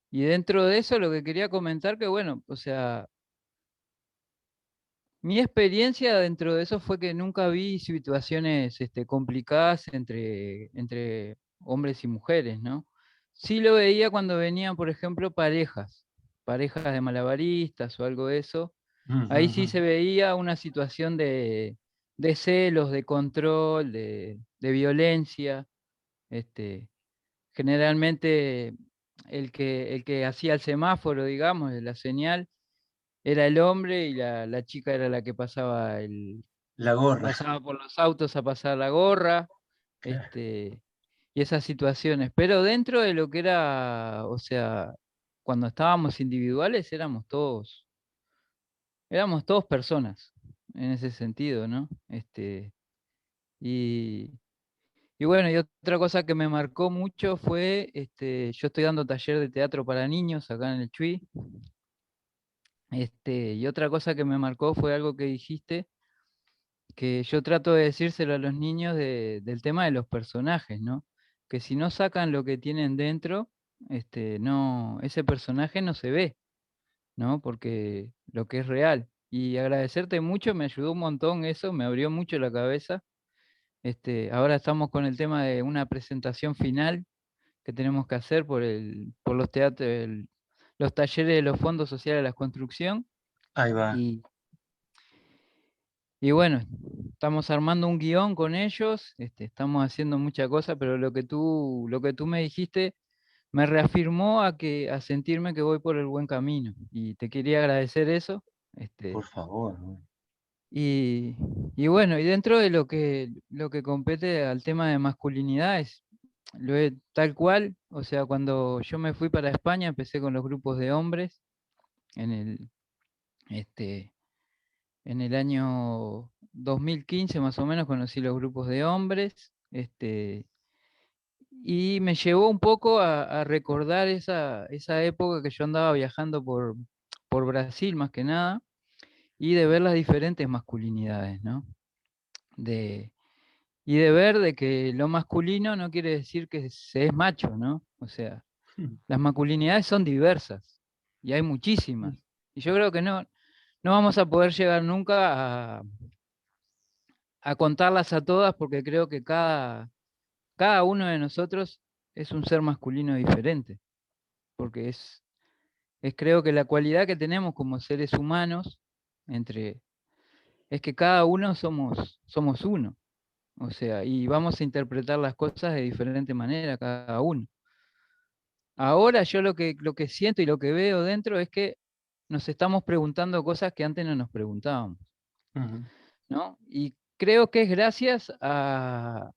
y dentro de eso lo que quería comentar que, bueno, o sea, mi experiencia dentro de eso fue que nunca vi situaciones complicadas entre hombres y mujeres, ¿no? Sí lo veía cuando venían, por ejemplo, parejas de malabaristas o algo de eso. Ahí sí se veía una situación de celos, de control, de violencia. Este, generalmente el que hacía el semáforo, digamos, de la señal, era el hombre y la chica era la que
La gorra.
pasaba por los autos a pasar la gorra,
Claro.
y esas situaciones. Pero dentro de lo que era, o sea, cuando estábamos individuales éramos todos personas en ese sentido, ¿no? Y, y bueno, y otra cosa que me marcó mucho fue, yo estoy dando taller de teatro para niños acá en el Chuy. Y otra cosa que me marcó fue algo que dijiste, que yo trato de decírselo a los niños del tema de los personajes, ¿no? Que si no sacan lo que tienen dentro, no, ese personaje no se ve, ¿no? Porque lo que es real. Y agradecerte mucho, me ayudó un montón eso, me abrió mucho la cabeza. Ahora estamos con el tema de una presentación final que tenemos que hacer por los teatros, los talleres de los fondos sociales de la construcción.
Ahí va.
Y, y bueno, estamos armando un guión con ellos, estamos haciendo muchas cosas, pero lo que tú me dijiste me reafirmó a sentirme que voy por el buen camino. Y te quería agradecer eso.
Por
Este,
favor.
y, y bueno, y dentro de lo que compete al tema de masculinidades, tal cual, o sea, cuando yo me fui para España, empecé con los grupos de hombres en este, en el año 2015 más o menos conocí los grupos de hombres, y me llevó un poco a recordar esa época que yo andaba viajando por Brasil más que nada, y de ver las diferentes masculinidades, ¿no? De, y de ver de que lo masculino no quiere decir que se es macho, ¿no? O sea, las masculinidades son diversas y hay muchísimas. Y yo creo que no vamos a poder llegar nunca a contarlas a todas porque creo que cada uno de nosotros es un ser masculino diferente, porque creo que la cualidad que tenemos como seres humanos es que cada uno somos uno, o sea, y vamos a interpretar las cosas de diferente manera cada uno. Ahora yo lo que siento y lo que veo dentro es que nos estamos preguntando cosas que antes no nos preguntábamos,
Ujú.
¿no? Y creo que es gracias a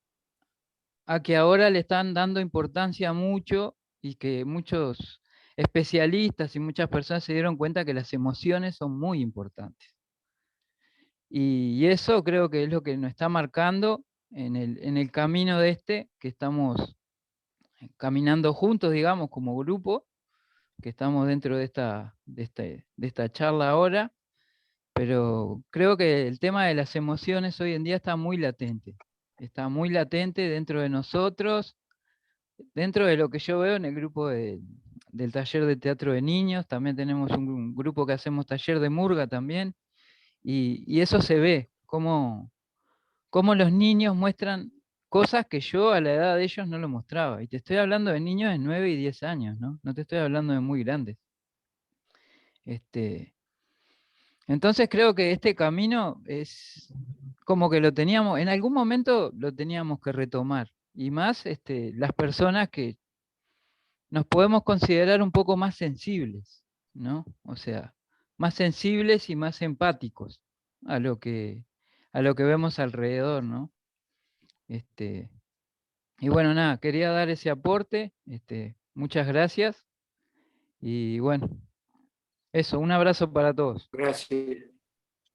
que ahora le están dando importancia mucho y que muchos especialistas y muchas personas se dieron cuenta que las emociones son muy importantes. Y eso creo que es lo que nos está marcando en el camino que estamos caminando juntos, digamos, como grupo, que estamos dentro de esta charla ahora, pero creo que el tema de las emociones hoy en día está muy latente dentro de nosotros, dentro de lo que yo veo en el grupo del taller de teatro de niños. También tenemos un grupo que hacemos taller de murga también, y eso se ve, cómo los niños muestran cosas que yo a la edad de ellos no lo mostraba. Y te estoy hablando de niños de 9 y 10 años, ¿no? No te estoy hablando de muy grandes. Entonces creo que este camino es como que lo teníamos, en algún momento lo teníamos que retomar. Y más las personas que nos podemos considerar un poco más sensibles, ¿no? O sea, más sensibles y más empáticos a lo que vemos alrededor, ¿no? Y bueno, nada, quería dar ese aporte. Muchas gracias. Y bueno, eso, un abrazo para todos.
Gracias,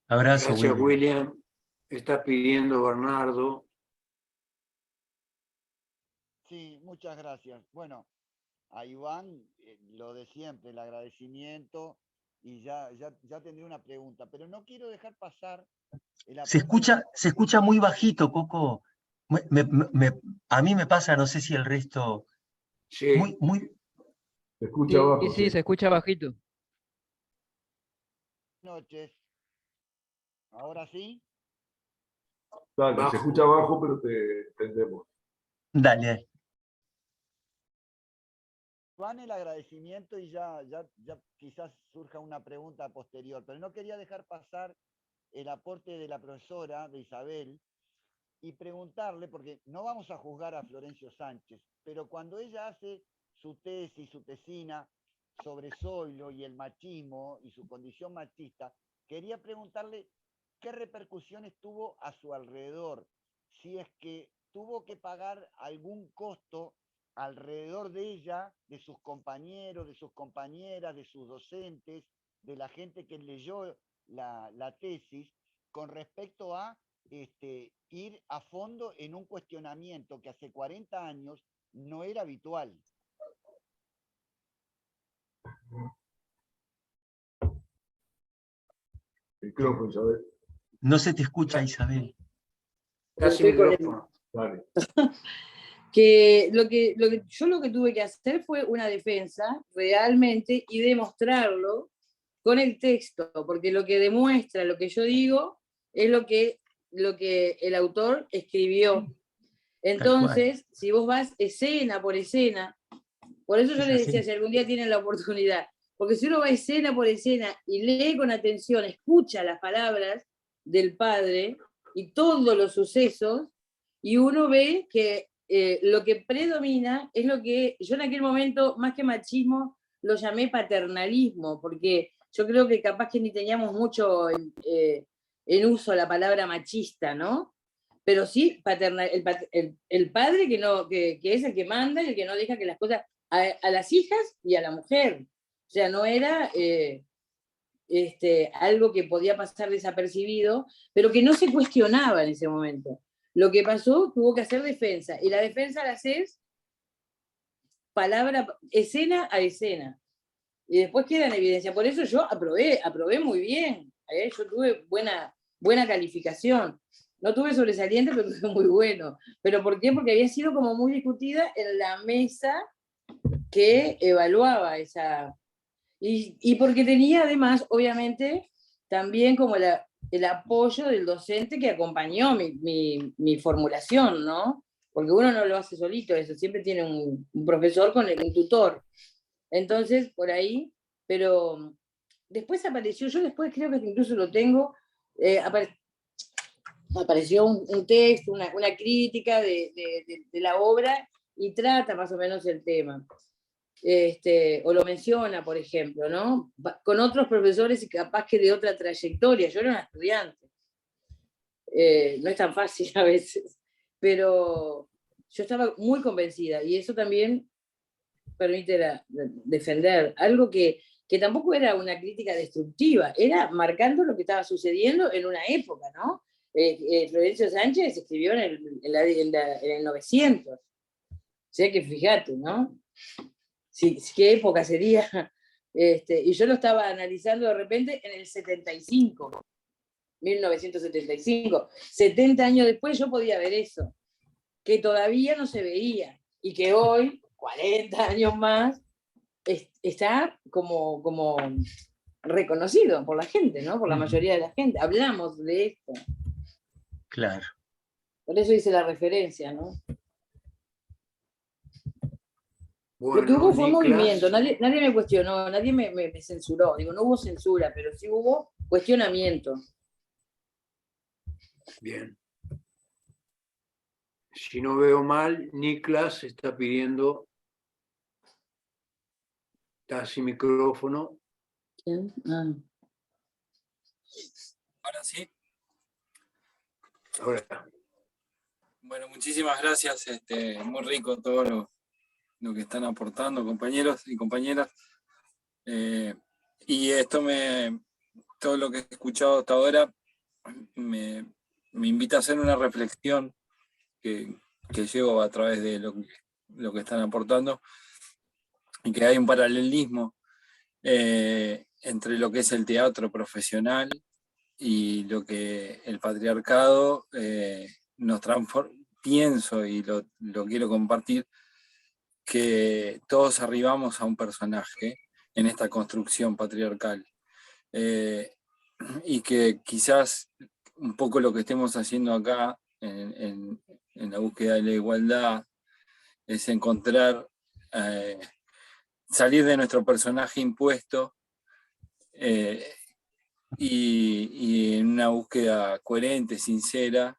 Abrazo,
gracias
William.
William. Está pidiendo Bernardo.
Sí, muchas gracias. Bueno, a Iván, lo de siempre, el agradecimiento, y ya tendré una pregunta, pero no quiero dejar pasar el
Se
aporte.
escucha muy bajito, Coco. A mí me pasa, no sé si el resto,
Sí,
muy,
Se escucha abajo,
Sí,
sí.
se escucha bajito.
Noches. Ahora sí.
Dale, se
bajo.
escucha abajo, pero te entendemos.
dale.
Iván, el agradecimiento y ya quizás surja una pregunta posterior, pero no quería dejar pasar el aporte de la profesora, de Isabel, y preguntarle, porque no vamos a juzgar a Florencio Sánchez, pero cuando ella hace su tesis, su tesina sobre Zoilo y el machismo y su condición machista, quería preguntarle qué repercusiones tuvo a su alrededor, si es que tuvo que pagar algún costo alrededor de ella, de sus compañeros, de sus compañeras, de sus docentes, de la gente que leyó la tesis, con respecto a ir a fondo en un cuestionamiento que hace 40 años no era habitual.
Micrófono, Isabel.
No se te escucha, Isabel.
Casi
Estoy con el-
micrófono.
Dale.
que yo lo que tuve que hacer fue una defensa realmente y demostrarlo con el texto, porque lo que demuestra lo que yo digo es lo que el autor escribió. Entonces, si vos vas escena por escena, por eso yo
Es
les
así.
decía, si algún día tienen la oportunidad, porque si uno va escena por escena y lee con atención, escucha las palabras del padre y todos los sucesos, y uno ve que lo que predomina es lo que yo en aquel momento, más que machismo, lo llamé paternalismo, porque yo creo que capaz que ni teníamos mucho en uso la palabra machista, ¿no? Pero sí el padre que es el que manda y el que no deja que las cosas a las hijas y a la mujer. O sea, no era algo que podía pasar desapercibido, pero que no se cuestionaba en ese momento. Lo que pasó, tuvo que hacer defensa, y la defensa la haces palabra, escena a escena, y después queda en evidencia. Por eso yo aprobé muy bien, yo tuve buena calificación. No tuve sobresaliente, pero tuve muy bueno. ¿Pero por qué? Porque había sido como muy discutida en la mesa que evaluaba esa... Y porque tenía además, obviamente, también como el apoyo del docente que acompañó mi formulación, ¿no? Porque uno no lo hace solito eso, siempre tiene un profesor con un tutor. Entonces, por ahí, pero después apareció, yo después creo que incluso lo tengo, apareció un texto, una crítica de la obra y trata más o menos el tema. O lo menciona, por ejemplo, ¿no? Con otros profesores y capaz que de otra trayectoria. Yo era una estudiante. No es tan fácil a veces, pero yo estaba muy convencida y eso también permite defender algo que que tampoco era una crítica destructiva, era marcando lo que estaba sucediendo en una época, ¿no? Florencio Sánchez escribió en el 900. O sea que fíjate, ¿no? Sí, qué época sería. Y yo lo estaba analizando de repente en el 75, 1975. 70 años después yo podía ver eso, que todavía no se veía, y que hoy, 40 años más, está como reconocido por la gente, ¿no? Por la mayoría de la gente. Hablamos de esto.
Claro.
Por eso hice la referencia, ¿no?
Bueno,
lo que hubo fue un
Niklas,
movimiento, nadie me cuestionó, nadie me censuró. Digo, no hubo censura, pero sí hubo cuestionamiento.
Bien. Si no veo mal, Niklas está pidiendo. Está sin micrófono.
¿Quién? Ah.
Ahora sí.
Ahora.
Bueno, muchísimas gracias. Muy rico todo lo que están aportando, compañeros y compañeras. Y todo lo que he escuchado hasta ahora me invita a hacer una reflexión que llevo a través de lo que están aportando, y que hay un paralelismo entre lo que es el teatro profesional y lo que el patriarcado nos transforma. Pienso, y lo quiero compartir, que todos arribamos a un personaje en esta construcción patriarcal, y que quizás un poco lo que estemos haciendo acá en la búsqueda de la igualdad es encontrar, salir de nuestro personaje impuesto, y en una búsqueda coherente, sincera,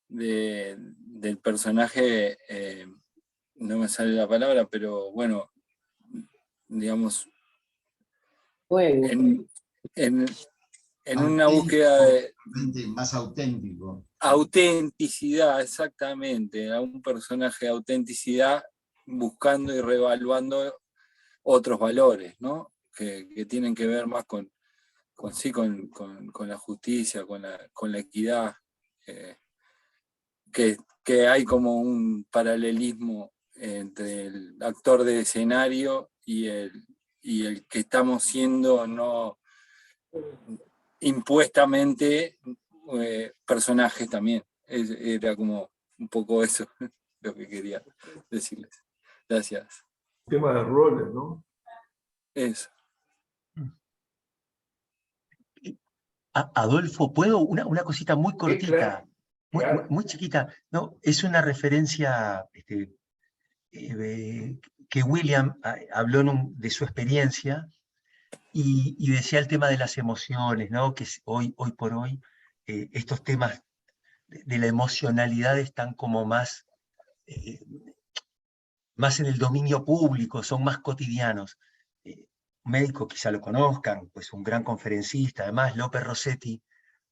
del personaje, no me sale la palabra, pero bueno, digamos, en una búsqueda de
más auténtico.
Autenticidad, exactamente, a un personaje de autenticidad, buscando y reevaluando otros valores, ¿no? Que tienen que ver más con la justicia, con la equidad, que hay como un paralelismo entre el actor de escenario y el que estamos siendo no impuestamente personajes también. Era como un poco eso lo que quería decirles. Gracias.
Tema de roles, ¿no?
Eso.
Adolfo, ¿puedo? Una cosita muy cortita,
claro.
muy chiquita. No, es una referencia que William habló de su experiencia y decía el tema de las emociones, ¿no? Que hoy por hoy estos temas de la emocionalidad están como más en el dominio público, son más cotidianos. Un médico quizá lo conozcan, pues un gran conferencista, además López Rossetti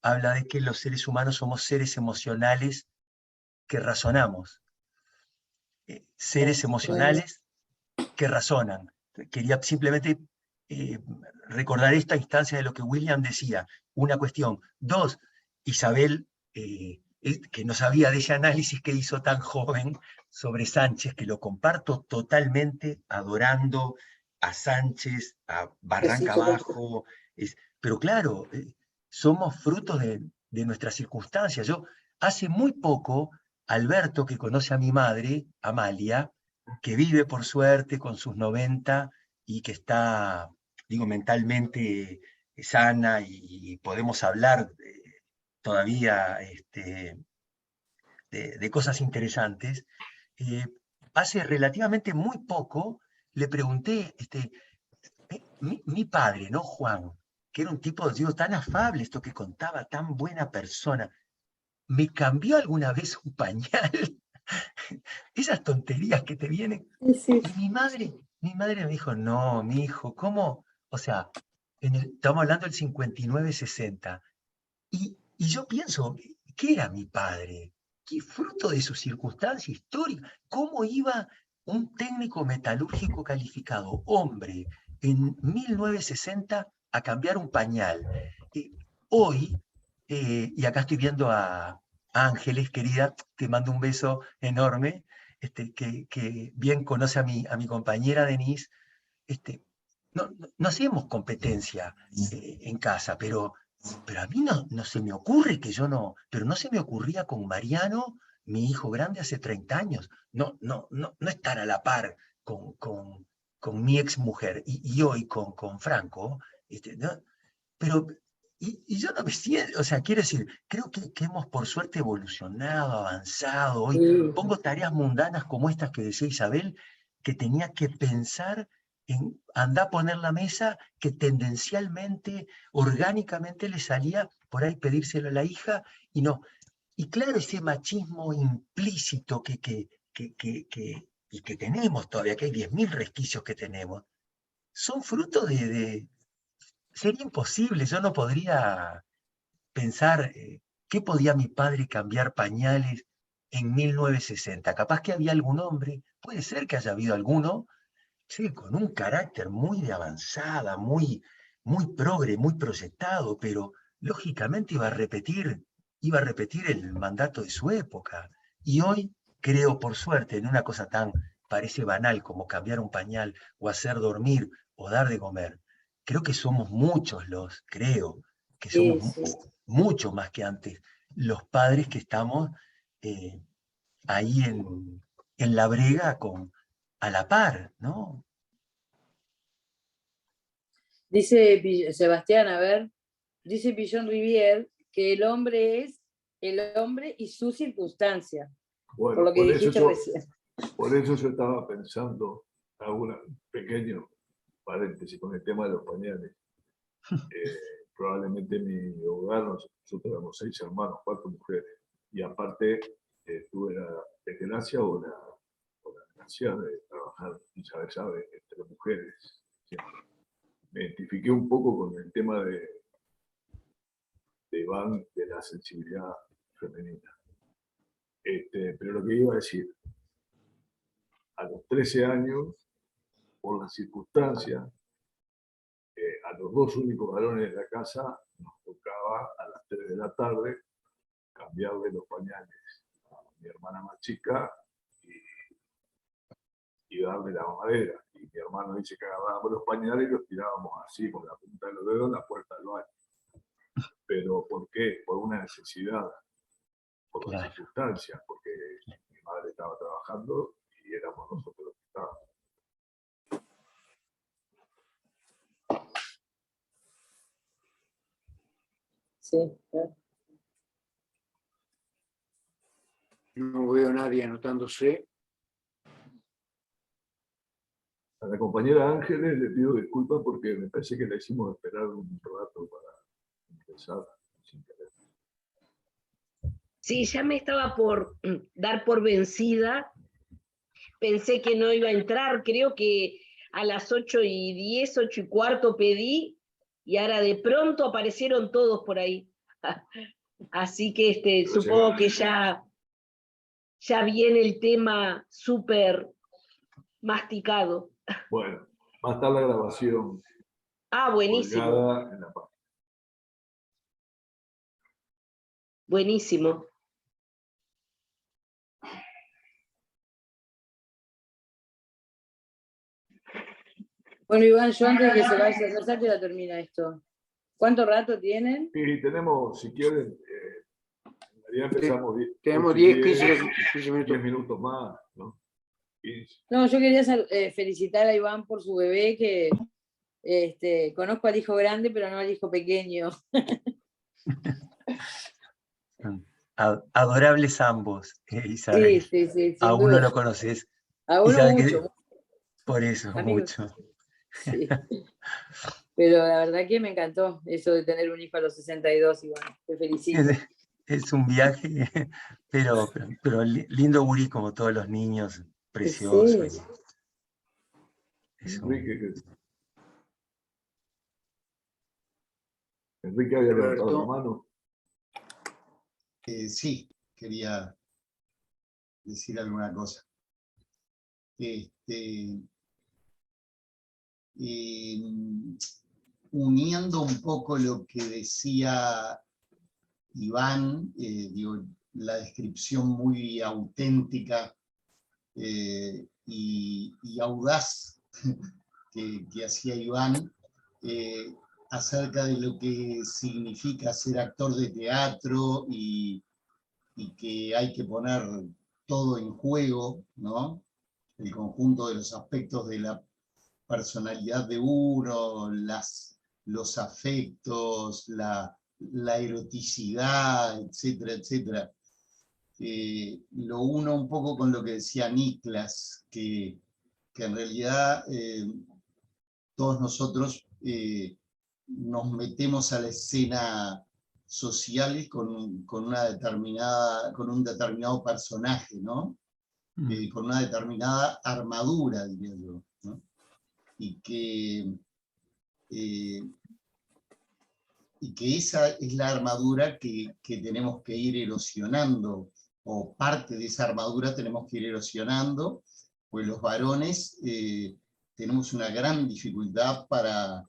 habla de que los seres humanos somos seres emocionales que razonamos. Seres emocionales que razonan. Quería simplemente recordar esta instancia de lo que William decía. Una cuestión. Dos, Isabel, que no sabía de ese análisis que hizo tan joven sobre Sánchez, que lo comparto totalmente, adorando a Sánchez, a Barranca Abajo. Pero claro, somos frutos de nuestras circunstancias. Yo hace muy poco, Alberto, que conoce a mi madre, Amalia, que vive por suerte con sus 90 y que está, digo, mentalmente sana y podemos hablar todavía de cosas interesantes. Hace relativamente muy poco le pregunté, mi padre, ¿no, Juan? Que era un tipo, digo, tan afable, esto que contaba, tan buena persona, ¿me cambió alguna vez un pañal? Esas tonterías que te vienen.
Sí.
Y mi madre me dijo, no, mi hijo, ¿cómo? O sea, estamos hablando del 59-60. Y yo pienso, ¿qué era mi padre? ¿Qué fruto de su circunstancia histórica? ¿Cómo iba un técnico metalúrgico calificado, hombre, en 1960 a cambiar un pañal. Hoy, y acá estoy viendo a Ángeles, querida, te mando un beso enorme, que bien conoce a mi compañera Denise. No hacemos competencia en casa, pero a mí no se me ocurre que yo no, pero no se me ocurría con Mariano, mi hijo grande, hace 30 años, no estar a la par con mi ex mujer, y hoy con Franco, ¿no? Pero, y yo no me siento, o sea, quiero decir, creo que hemos por suerte evolucionado, avanzado. Hoy
Sí.
pongo tareas mundanas como estas que decía Isabel, que tenía que pensar en andar a poner la mesa, que tendencialmente, orgánicamente le salía por ahí pedírselo a la hija, y no. Y claro, ese machismo implícito y que tenemos todavía, que hay 10.000 resquicios que tenemos, son fruto sería imposible, yo no podría pensar qué podía mi padre cambiar pañales en 1960. Capaz que había algún hombre, puede ser que haya habido alguno, sí, con un carácter muy de avanzada, muy progre, muy proyectado, pero lógicamente iba a repetir el mandato de su época. Y hoy creo, por suerte, en una cosa tan, parece banal como cambiar un pañal o hacer dormir o dar de comer, creo que somos muchos creo que somos
Sí, sí.
mucho más que antes, los padres que estamos ahí en la brega a la par, ¿no?
Dice Sebastián, a ver, dice Pillon Rivière que el hombre es el hombre y su circunstancia, por
Bueno,
lo que dijiste recién.
por eso yo estaba pensando, hago un pequeño paréntesis con el tema de los pañales. Probablemente en mi hogar, nosotros éramos 6 hermanos, 4 mujeres, y aparte tuve la desgracia o la desgracia de trabajar, Isabel sabe, entre mujeres. Siempre. Me identifiqué un poco con el tema de Iván, de la sensibilidad femenina. Pero lo que iba a decir, a los 13 años, por las circunstancias, a los 2 únicos varones de la casa nos tocaba a las 3 de la tarde cambiarle los pañales a mi hermana más chica y darle la mamadera. Y mi hermano dice que agarrábamos los pañales y los tirábamos así con la punta de los dedos en la puerta del baño. ¿Pero por qué? Por una necesidad, por las circunstancias, porque mi madre estaba trabajando y éramos nosotros los que estábamos.
Sí, claro.
No veo a nadie anotándose.
A la compañera Ángeles le pido disculpas porque me parece que le hicimos esperar un rato para empezar sin querer.
Sí, ya me estaba por dar por vencida. Pensé que no iba a entrar. Creo que a las 8:10, 8:15 pedí, y ahora de pronto aparecieron todos por ahí. Así que supongo que ya viene el tema súper masticado.
Bueno, va a estar la grabación
Ah, buenísimo.
colgada en la página.
Buenísimo.
Bueno, Iván, yo antes de que se vaya a casar, ya termina esto. ¿Cuánto rato tienen?
Y tenemos, si quieren, en realidad empezamos
Tenemos
10,
15 minutos.
10 minutos más, ¿no? 15.
No, yo quería felicitar a Iván por su bebé, que conozco al hijo grande, pero no al hijo pequeño.
Adorables ambos, Isabel.
Sí, sin
a uno
duda.
lo conoces.
A uno
Isabel,
mucho.
por eso,
Amigos.
mucho.
Sí. Pero la verdad que me encantó eso de tener un hijo a los 62, Iván. Te felicito.
Es un viaje, pero lindo gurí como todos los niños, precioso.
Sí.
Enrique había levantado la mano.
Sí, quería decir alguna cosa. uniendo un poco lo que decía Iván, digo, la descripción muy auténtica y audaz que hacía Iván, acerca de lo que significa ser actor de teatro y que hay que poner todo en juego, ¿no? El conjunto de los aspectos de la personalidad de uno, los afectos, la eroticidad, etcétera, etcétera. Lo uno un poco con lo que decía Niklas, que en realidad todos nosotros nos metemos a la escena social con un determinado personaje, ¿no? Con una determinada armadura, diría yo, ¿no? Y que esa es la armadura que tenemos que ir erosionando, o parte de esa armadura tenemos que ir erosionando, pues los varones tenemos una gran dificultad para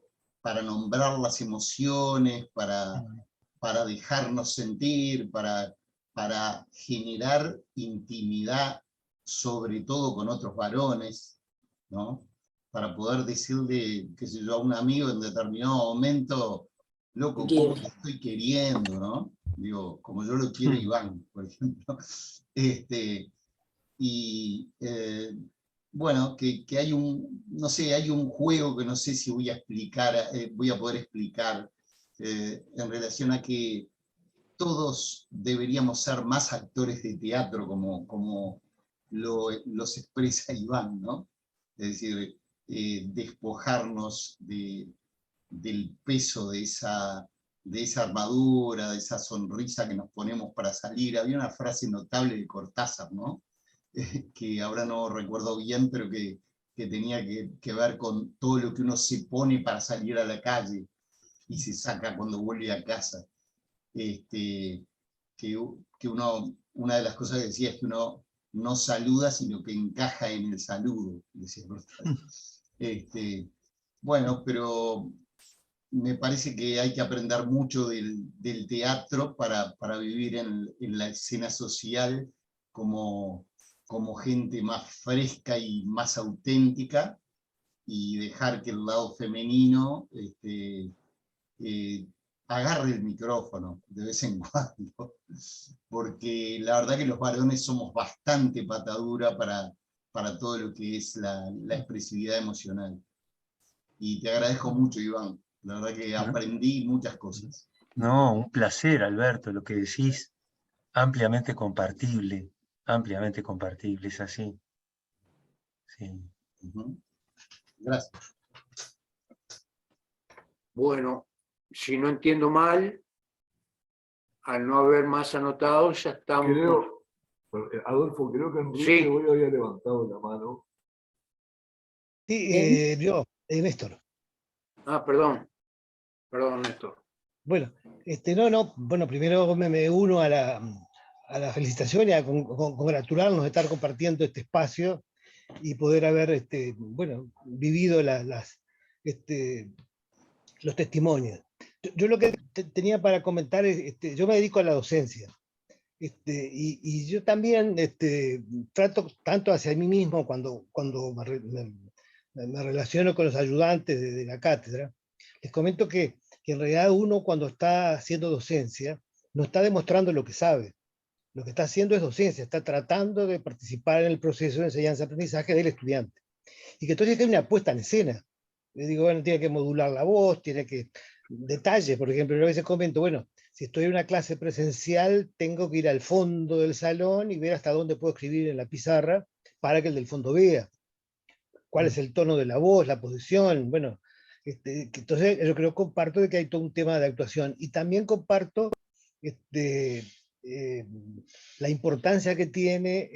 nombrar las emociones, para dejarnos sentir, para generar intimidad, sobre todo con otros varones, ¿no? Para poder decirle, qué sé yo, a un amigo en determinado momento, loco, ¿cómo te estoy queriendo, no? Digo, como yo lo quiero Iván, por ejemplo. Bueno, que hay no sé, hay un juego que no sé si voy a explicar, voy a poder explicar, en relación a que todos deberíamos ser más actores de teatro, como los expresa Iván, ¿no? Es decir, despojarnos del peso de esa armadura, de esa sonrisa que nos ponemos para salir. Había una frase notable de Cortázar, ¿no? Que ahora no recuerdo bien, pero que tenía que ver con todo lo que uno se pone para salir a la calle y se saca cuando vuelve a casa. Que una de las cosas que decía es que uno no saluda, sino que encaja en el saludo, decía Cortázar. Bueno, pero me parece que hay que aprender mucho del teatro para vivir en la escena social como gente más fresca y más auténtica, y dejar que el lado femenino agarre el micrófono de vez en cuando, porque la verdad que los varones somos bastante patadura para todo lo que es la expresividad emocional. Y te agradezco mucho, Iván. La verdad que aprendí muchas cosas.
No, un placer, Alberto, lo que decís, ampliamente compartible, es así. Sí.
Gracias.
Bueno, si no entiendo mal, al no haber más anotados, ya estamos.
Adolfo, creo que Enrique hoy había levantado la mano.
Sí, yo, Néstor.
Ah, perdón, Néstor.
Bueno, bueno, primero me uno a la felicitación y a congratularnos de estar compartiendo este espacio y poder haber, bueno, vivido los testimonios. Yo lo que tenía para comentar es, yo me dedico a la docencia, y yo también trato tanto hacia mí mismo cuando me relaciono con los ayudantes de la cátedra. Les comento que en realidad uno, cuando está haciendo docencia, no está demostrando lo que sabe. Lo que está haciendo es docencia, está tratando de participar en el proceso de enseñanza-aprendizaje del estudiante. Y que entonces hay una puesta en escena. Les digo, bueno, tiene que modular la voz, tiene que... Detalles, por ejemplo, yo a veces comento, bueno, si estoy en una clase presencial, tengo que ir al fondo del salón y ver hasta dónde puedo escribir en la pizarra para que el del fondo vea. ¿Cuál es el tono de la voz, la posición? Bueno, entonces yo creo, comparto de que hay todo un tema de actuación, y también comparto la importancia que tiene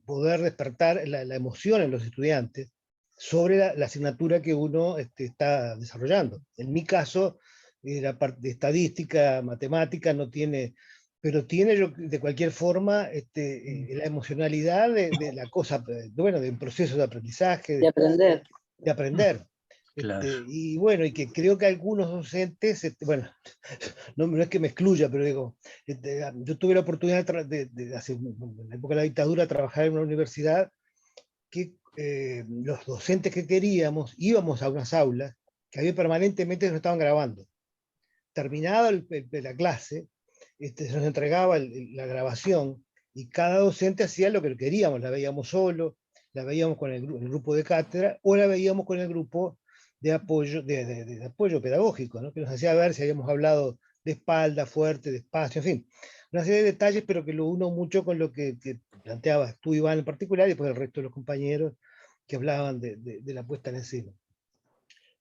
poder despertar la emoción en los estudiantes sobre la asignatura que uno está desarrollando. En mi caso, la parte de estadística, matemática, no tiene, pero tiene de cualquier forma la emocionalidad de la cosa, bueno, de un proceso de aprendizaje.
De aprender.
De aprender.
Claro.
Y bueno, y que creo que algunos docentes, bueno, no es que me excluya, pero digo, yo tuve la oportunidad en la época de la dictadura, trabajar en una universidad que los docentes que queríamos íbamos a unas aulas que había permanentemente nos estaban grabando. Terminada la clase, se nos entregaba la grabación y cada docente hacía lo que queríamos, la veíamos solo, la veíamos con el grupo de cátedra o la veíamos con el grupo de apoyo, de apoyo pedagógico, ¿no? Que nos hacía ver si habíamos hablado de espalda, fuerte, despacio, en fin, una serie de detalles, pero que lo uno mucho con lo que planteabas tú, Iván, en particular, y después el resto de los compañeros que hablaban de la puesta en escena.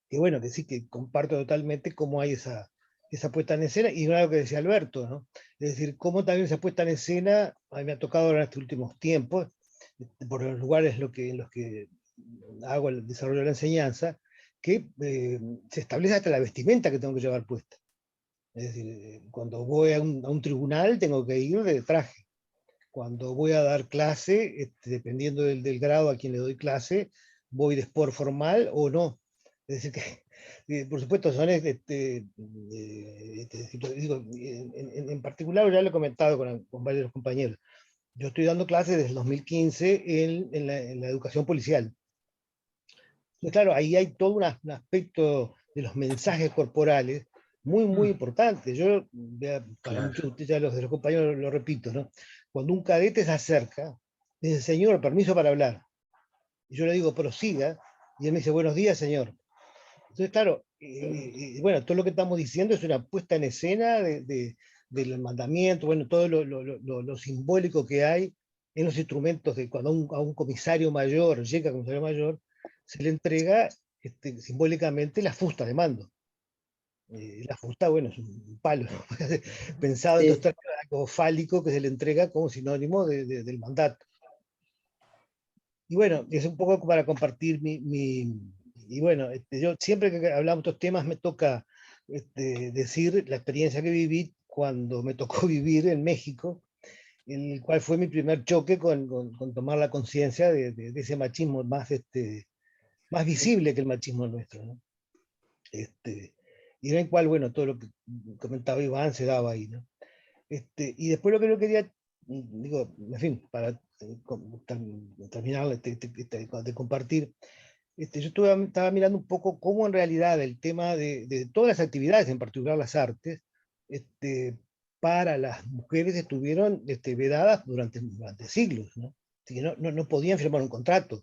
Y bueno, que sí que comparto totalmente cómo hay esa puesta en escena, y algo que decía Alberto, ¿no? Es decir, cómo también esa puesta en escena, a mí me ha tocado ahora en estos últimos tiempos, por los lugares en los que hago el desarrollo de la enseñanza, que se establece hasta la vestimenta que tengo que llevar puesta. Es decir, cuando voy a un tribunal tengo que ir de traje. Cuando voy a dar clase, dependiendo del grado a quien le doy clase, voy de sport formal o no. Es decir, que por supuesto son, digo, en particular ya lo he comentado con varios compañeros. Yo estoy dando clases desde el 2015 en la educación policial. Entonces, claro, ahí hay todo un aspecto de los mensajes corporales muy importante. Yo, para muchos de ustedes, ya los de los compañeros lo repito, ¿no? Cuando un cadete se acerca, me dice, señor, permiso para hablar. Y yo le digo, prosiga, y él me dice, buenos días, señor. Entonces, claro, bueno, todo lo que estamos diciendo es una puesta en escena del mandamiento, bueno, todo lo simbólico que hay en los instrumentos de cuando a un comisario mayor, llega a comisario mayor, se le entrega simbólicamente la fusta de mando. La fusta, bueno, es un palo, ¿no? Pensado en estos términos, algo fálico que se le entrega como sinónimo del mandato. Y bueno, es un poco para compartir y bueno, yo siempre que hablamos de estos temas me toca decir la experiencia que viví cuando me tocó vivir en México, el cual fue mi primer choque con tomar la conciencia de ese machismo más visible que el machismo nuestro, ¿no? Y en el cual, bueno, todo lo que comentaba Iván se daba ahí, ¿no? Y después lo que yo quería, digo, en fin, para terminar de compartir, yo estaba mirando un poco cómo en realidad el tema de todas las actividades, en particular las artes, para las mujeres estuvieron vedadas durante siglos, ¿no? Así que no podían firmar un contrato,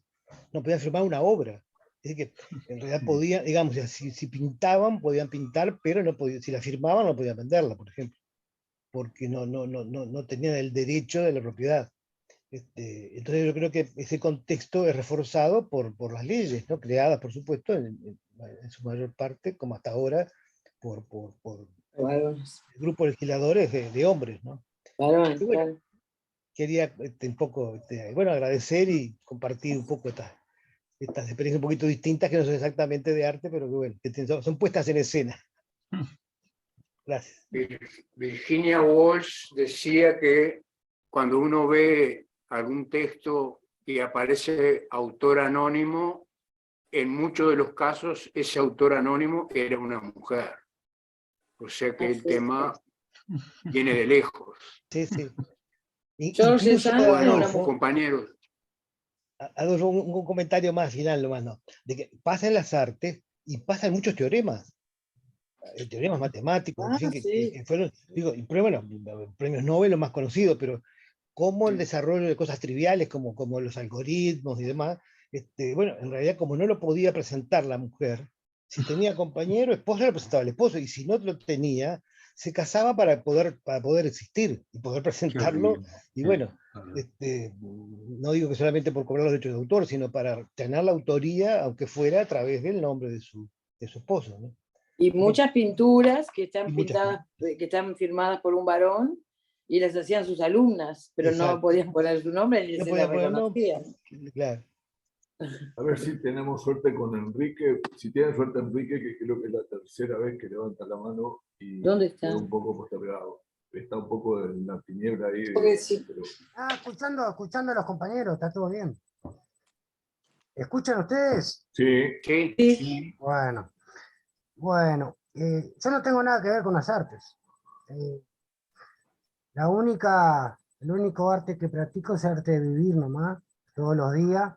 no podían firmar una obra. Es decir, que en realidad podían, digamos, si pintaban, podían pintar, pero no podían, si la firmaban, no podían venderla, por ejemplo, porque no tenían el derecho de la propiedad. Entonces yo creo que ese contexto es reforzado por las leyes, ¿no? Creadas, por supuesto, en su mayor parte, como hasta ahora, por grupos legisladores de hombres, ¿no?
Varones,
Y bueno,
claro.
quería un poco, bueno, agradecer y compartir un poco estas experiencias un poquito distintas, que no son exactamente de arte, pero que bueno, que son puestas en escena. Gracias.
Virginia Woolf decía que cuando uno ve algún texto y aparece autor anónimo, en muchos de los casos ese autor anónimo era una mujer. O sea que el tema viene de lejos.
Sí, sí.
George
Incluso,
Sand era una
Adolfo,
mujer.
Compañeros.
Adolfo, un comentario más final nomás, ¿no? De que pasa en las artes y pasan muchos teoremas. Teoremas matemáticos, en fin,
Sí.
que fueron, digo, pero bueno, premios Nobel los más conocidos, pero como el desarrollo de cosas triviales como los algoritmos y demás, bueno, en realidad como no lo podía presentar la mujer, si tenía compañero, esposo, lo presentaba el esposo, y si no lo tenía, se casaba para poder existir y poder presentarlo, y bueno, no digo que solamente por cobrar los derechos de autor, sino para tener la autoría, aunque fuera a través del nombre de su esposo, ¿no?
Y muchas pinturas que están
Y muchas
pintadas, que están firmadas por un varón, y las hacían sus alumnas, pero no
Exacto.
podían poner su nombre ni
No
se
podía
las
poner
reconocían.
claro.
A ver si tenemos suerte con Enrique. Si tienen suerte Enrique, que creo que es la tercera vez que levanta la mano y
¿Dónde está?
quedó un poco postergado. Está un poco en la tiniebla ahí.
Porque sí.
Pero...
Escuchando a los compañeros, está todo bien. ¿Escuchan ustedes?
Sí.
Sí.
Sí,
Bueno, yo no tengo nada que ver con las artes. El único arte que practico es arte de vivir nomás, todos los días.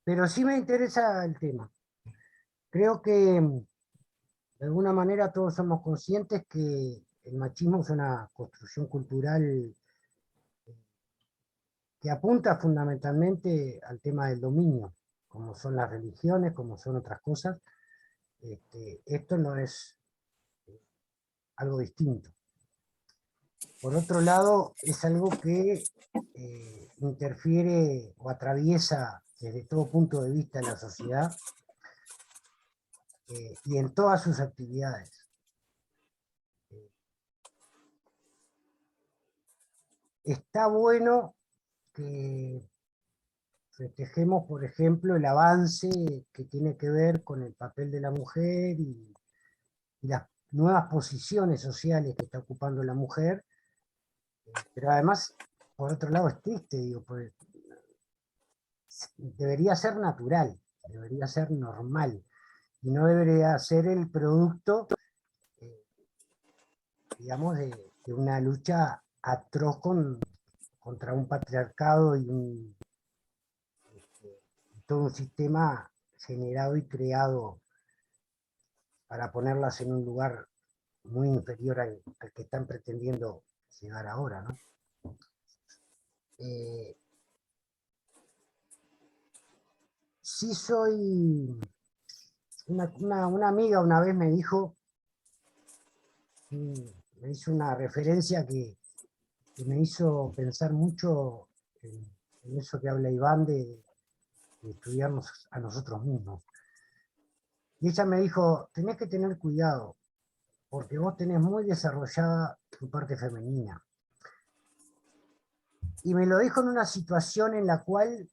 Pero sí me interesa el tema. Creo que de alguna manera todos somos conscientes que el machismo es una construcción cultural que apunta fundamentalmente al tema del dominio, como son las religiones, como son otras cosas. Esto no es algo distinto. Por otro lado, es algo que interfiere o atraviesa desde todo punto de vista en la sociedad y en todas sus actividades. Está bueno que festejemos, por ejemplo, el avance que tiene que ver con el papel de la mujer y las nuevas posiciones sociales que está ocupando la mujer, pero además, por otro lado, es triste, digo, porque debería ser natural, debería ser normal, y no debería ser el producto, digamos, de una lucha atroz contra un patriarcado y todo un sistema generado y creado para ponerlas en un lugar muy inferior al que están pretendiendo llegar ahora, ¿no? Sí soy... Una amiga una vez me dijo, me hizo una referencia que me hizo pensar mucho en eso que habla Iván de estudiarnos a nosotros mismos. Y ella me dijo, tenés que tener cuidado, porque vos tenés muy desarrollada tu parte femenina. Y me lo dijo en una situación en la cual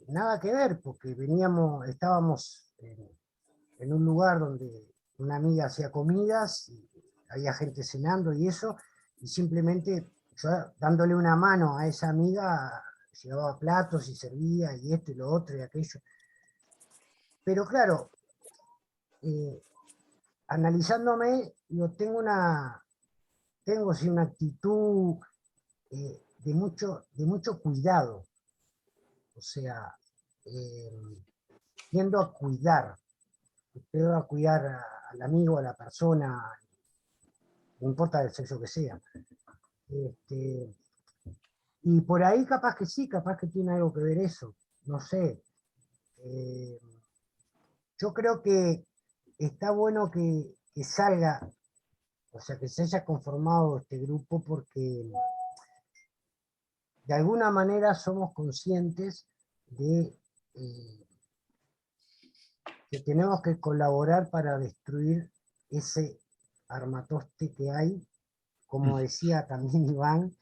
nada que ver, porque estábamos en un lugar donde una amiga hacía comidas, y había gente cenando y eso, y simplemente yo dándole una mano a esa amiga, llevaba platos y servía, y esto y lo otro y aquello. Pero claro, analizándome, yo tengo sí una actitud de mucho cuidado. O sea, tiendo a cuidar al amigo, a la persona, no importa el sexo que sea. Y por ahí capaz que sí, capaz que tiene algo que ver eso, no sé. Yo creo que está bueno que salga, o sea, que se haya conformado este grupo porque de alguna manera somos conscientes de que tenemos que colaborar para destruir ese armatoste que hay, como decía también Iván,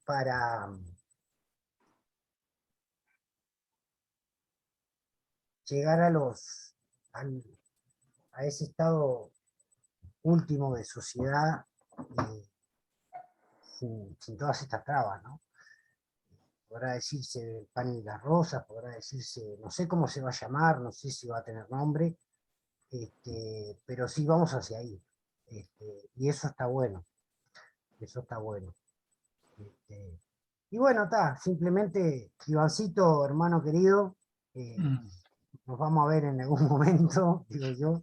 para llegar a ese estado último de sociedad sin todas estas trabas, ¿no? Podrá decirse el pan y las rosas, podrá decirse, no sé cómo se va a llamar, no sé si va a tener nombre, pero sí vamos hacia ahí. Y eso está bueno, eso está bueno. Y bueno, está, simplemente, Ivancito, hermano querido, nos vamos a ver en algún momento, digo yo.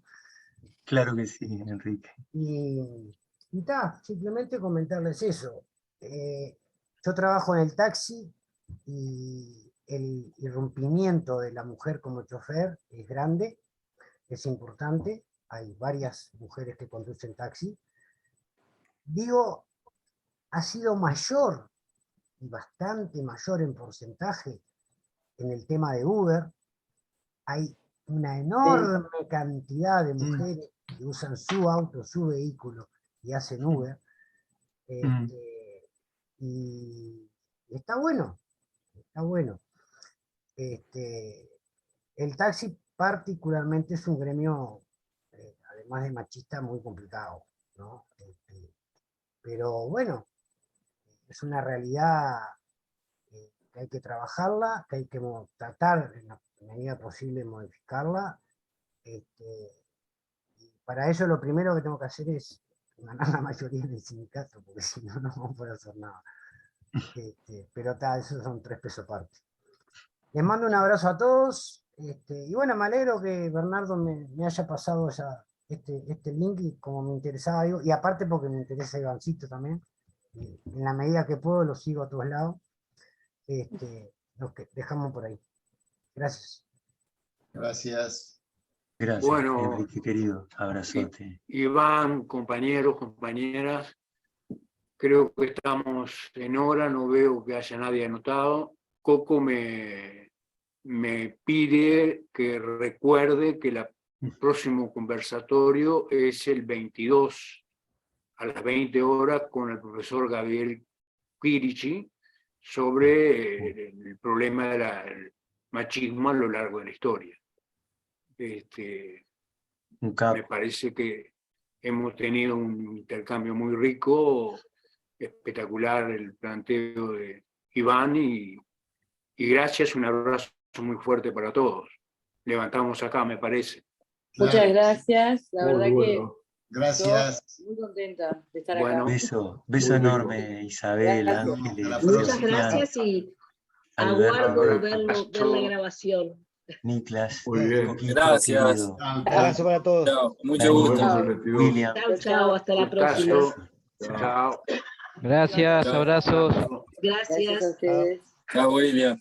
Claro que sí, Enrique.
Y está, simplemente comentarles eso. Yo trabajo en el taxi y el irrumpimiento de la mujer como chofer es grande, es importante. Hay varias mujeres que conducen taxi. Digo, ha sido mayor y bastante mayor en porcentaje en el tema de Uber. Hay una enorme cantidad de mujeres que usan su auto, su vehículo y hacen Uber. Y está bueno, está bueno. El taxi particularmente es un gremio, además de machista, muy complicado, ¿no? Pero bueno, es una realidad que hay que trabajarla, que hay que tratar en la medida posible modificarla. Y para eso lo primero que tengo que hacer es ganar la mayoría del sindicato, porque si no, no vamos a poder hacer nada. Pero esos son 3 pesos aparte. Les mando un abrazo a todos. Y bueno, me alegro que Bernardo me haya pasado este link, y como me interesaba, y aparte porque me interesa Ivancito también. En la medida que puedo lo sigo a todos lados. Los que dejamos por ahí. Gracias.
Gracias.
Gracias,
Bueno,
Enrique, querido. Abrazote.
Iván, compañeros, compañeras, creo que estamos en hora, no veo que haya nadie anotado. Coco me pide que recuerde que el próximo conversatorio es el 22 a las 20 horas con el profesor Gabriel Quirici sobre el problema del machismo a lo largo de la historia.
Un capo.
Me parece que hemos tenido un intercambio muy rico, espectacular el planteo de Iván, y gracias, un abrazo muy fuerte para todos. Levantamos acá, me parece.
Muchas
Claro.
gracias, la
Muy
verdad
bueno.
Gracias.
que muy contenta de estar
Bueno.
acá.
Beso
Muy rico.
enorme, Isabel,
Gracias.
Ángeles,
Hasta la
Muchas
próxima.
gracias y
Alberto,
aguardo
Alberto.
ver la grabación.
Niklas,
Muy bien.
Coquito,
Gracias.
querido,
Chao,
Un abrazo para todos.
Chao, mucho
Daniel,
Nos
gusto.
vemos el 22.
William.
Chao, chao, hasta la próxima.
Gustazo.
Chao.
Chao.
Gracias,
Chao.
abrazos.
Gracias a
Gracias.
ustedes.
Chao, William.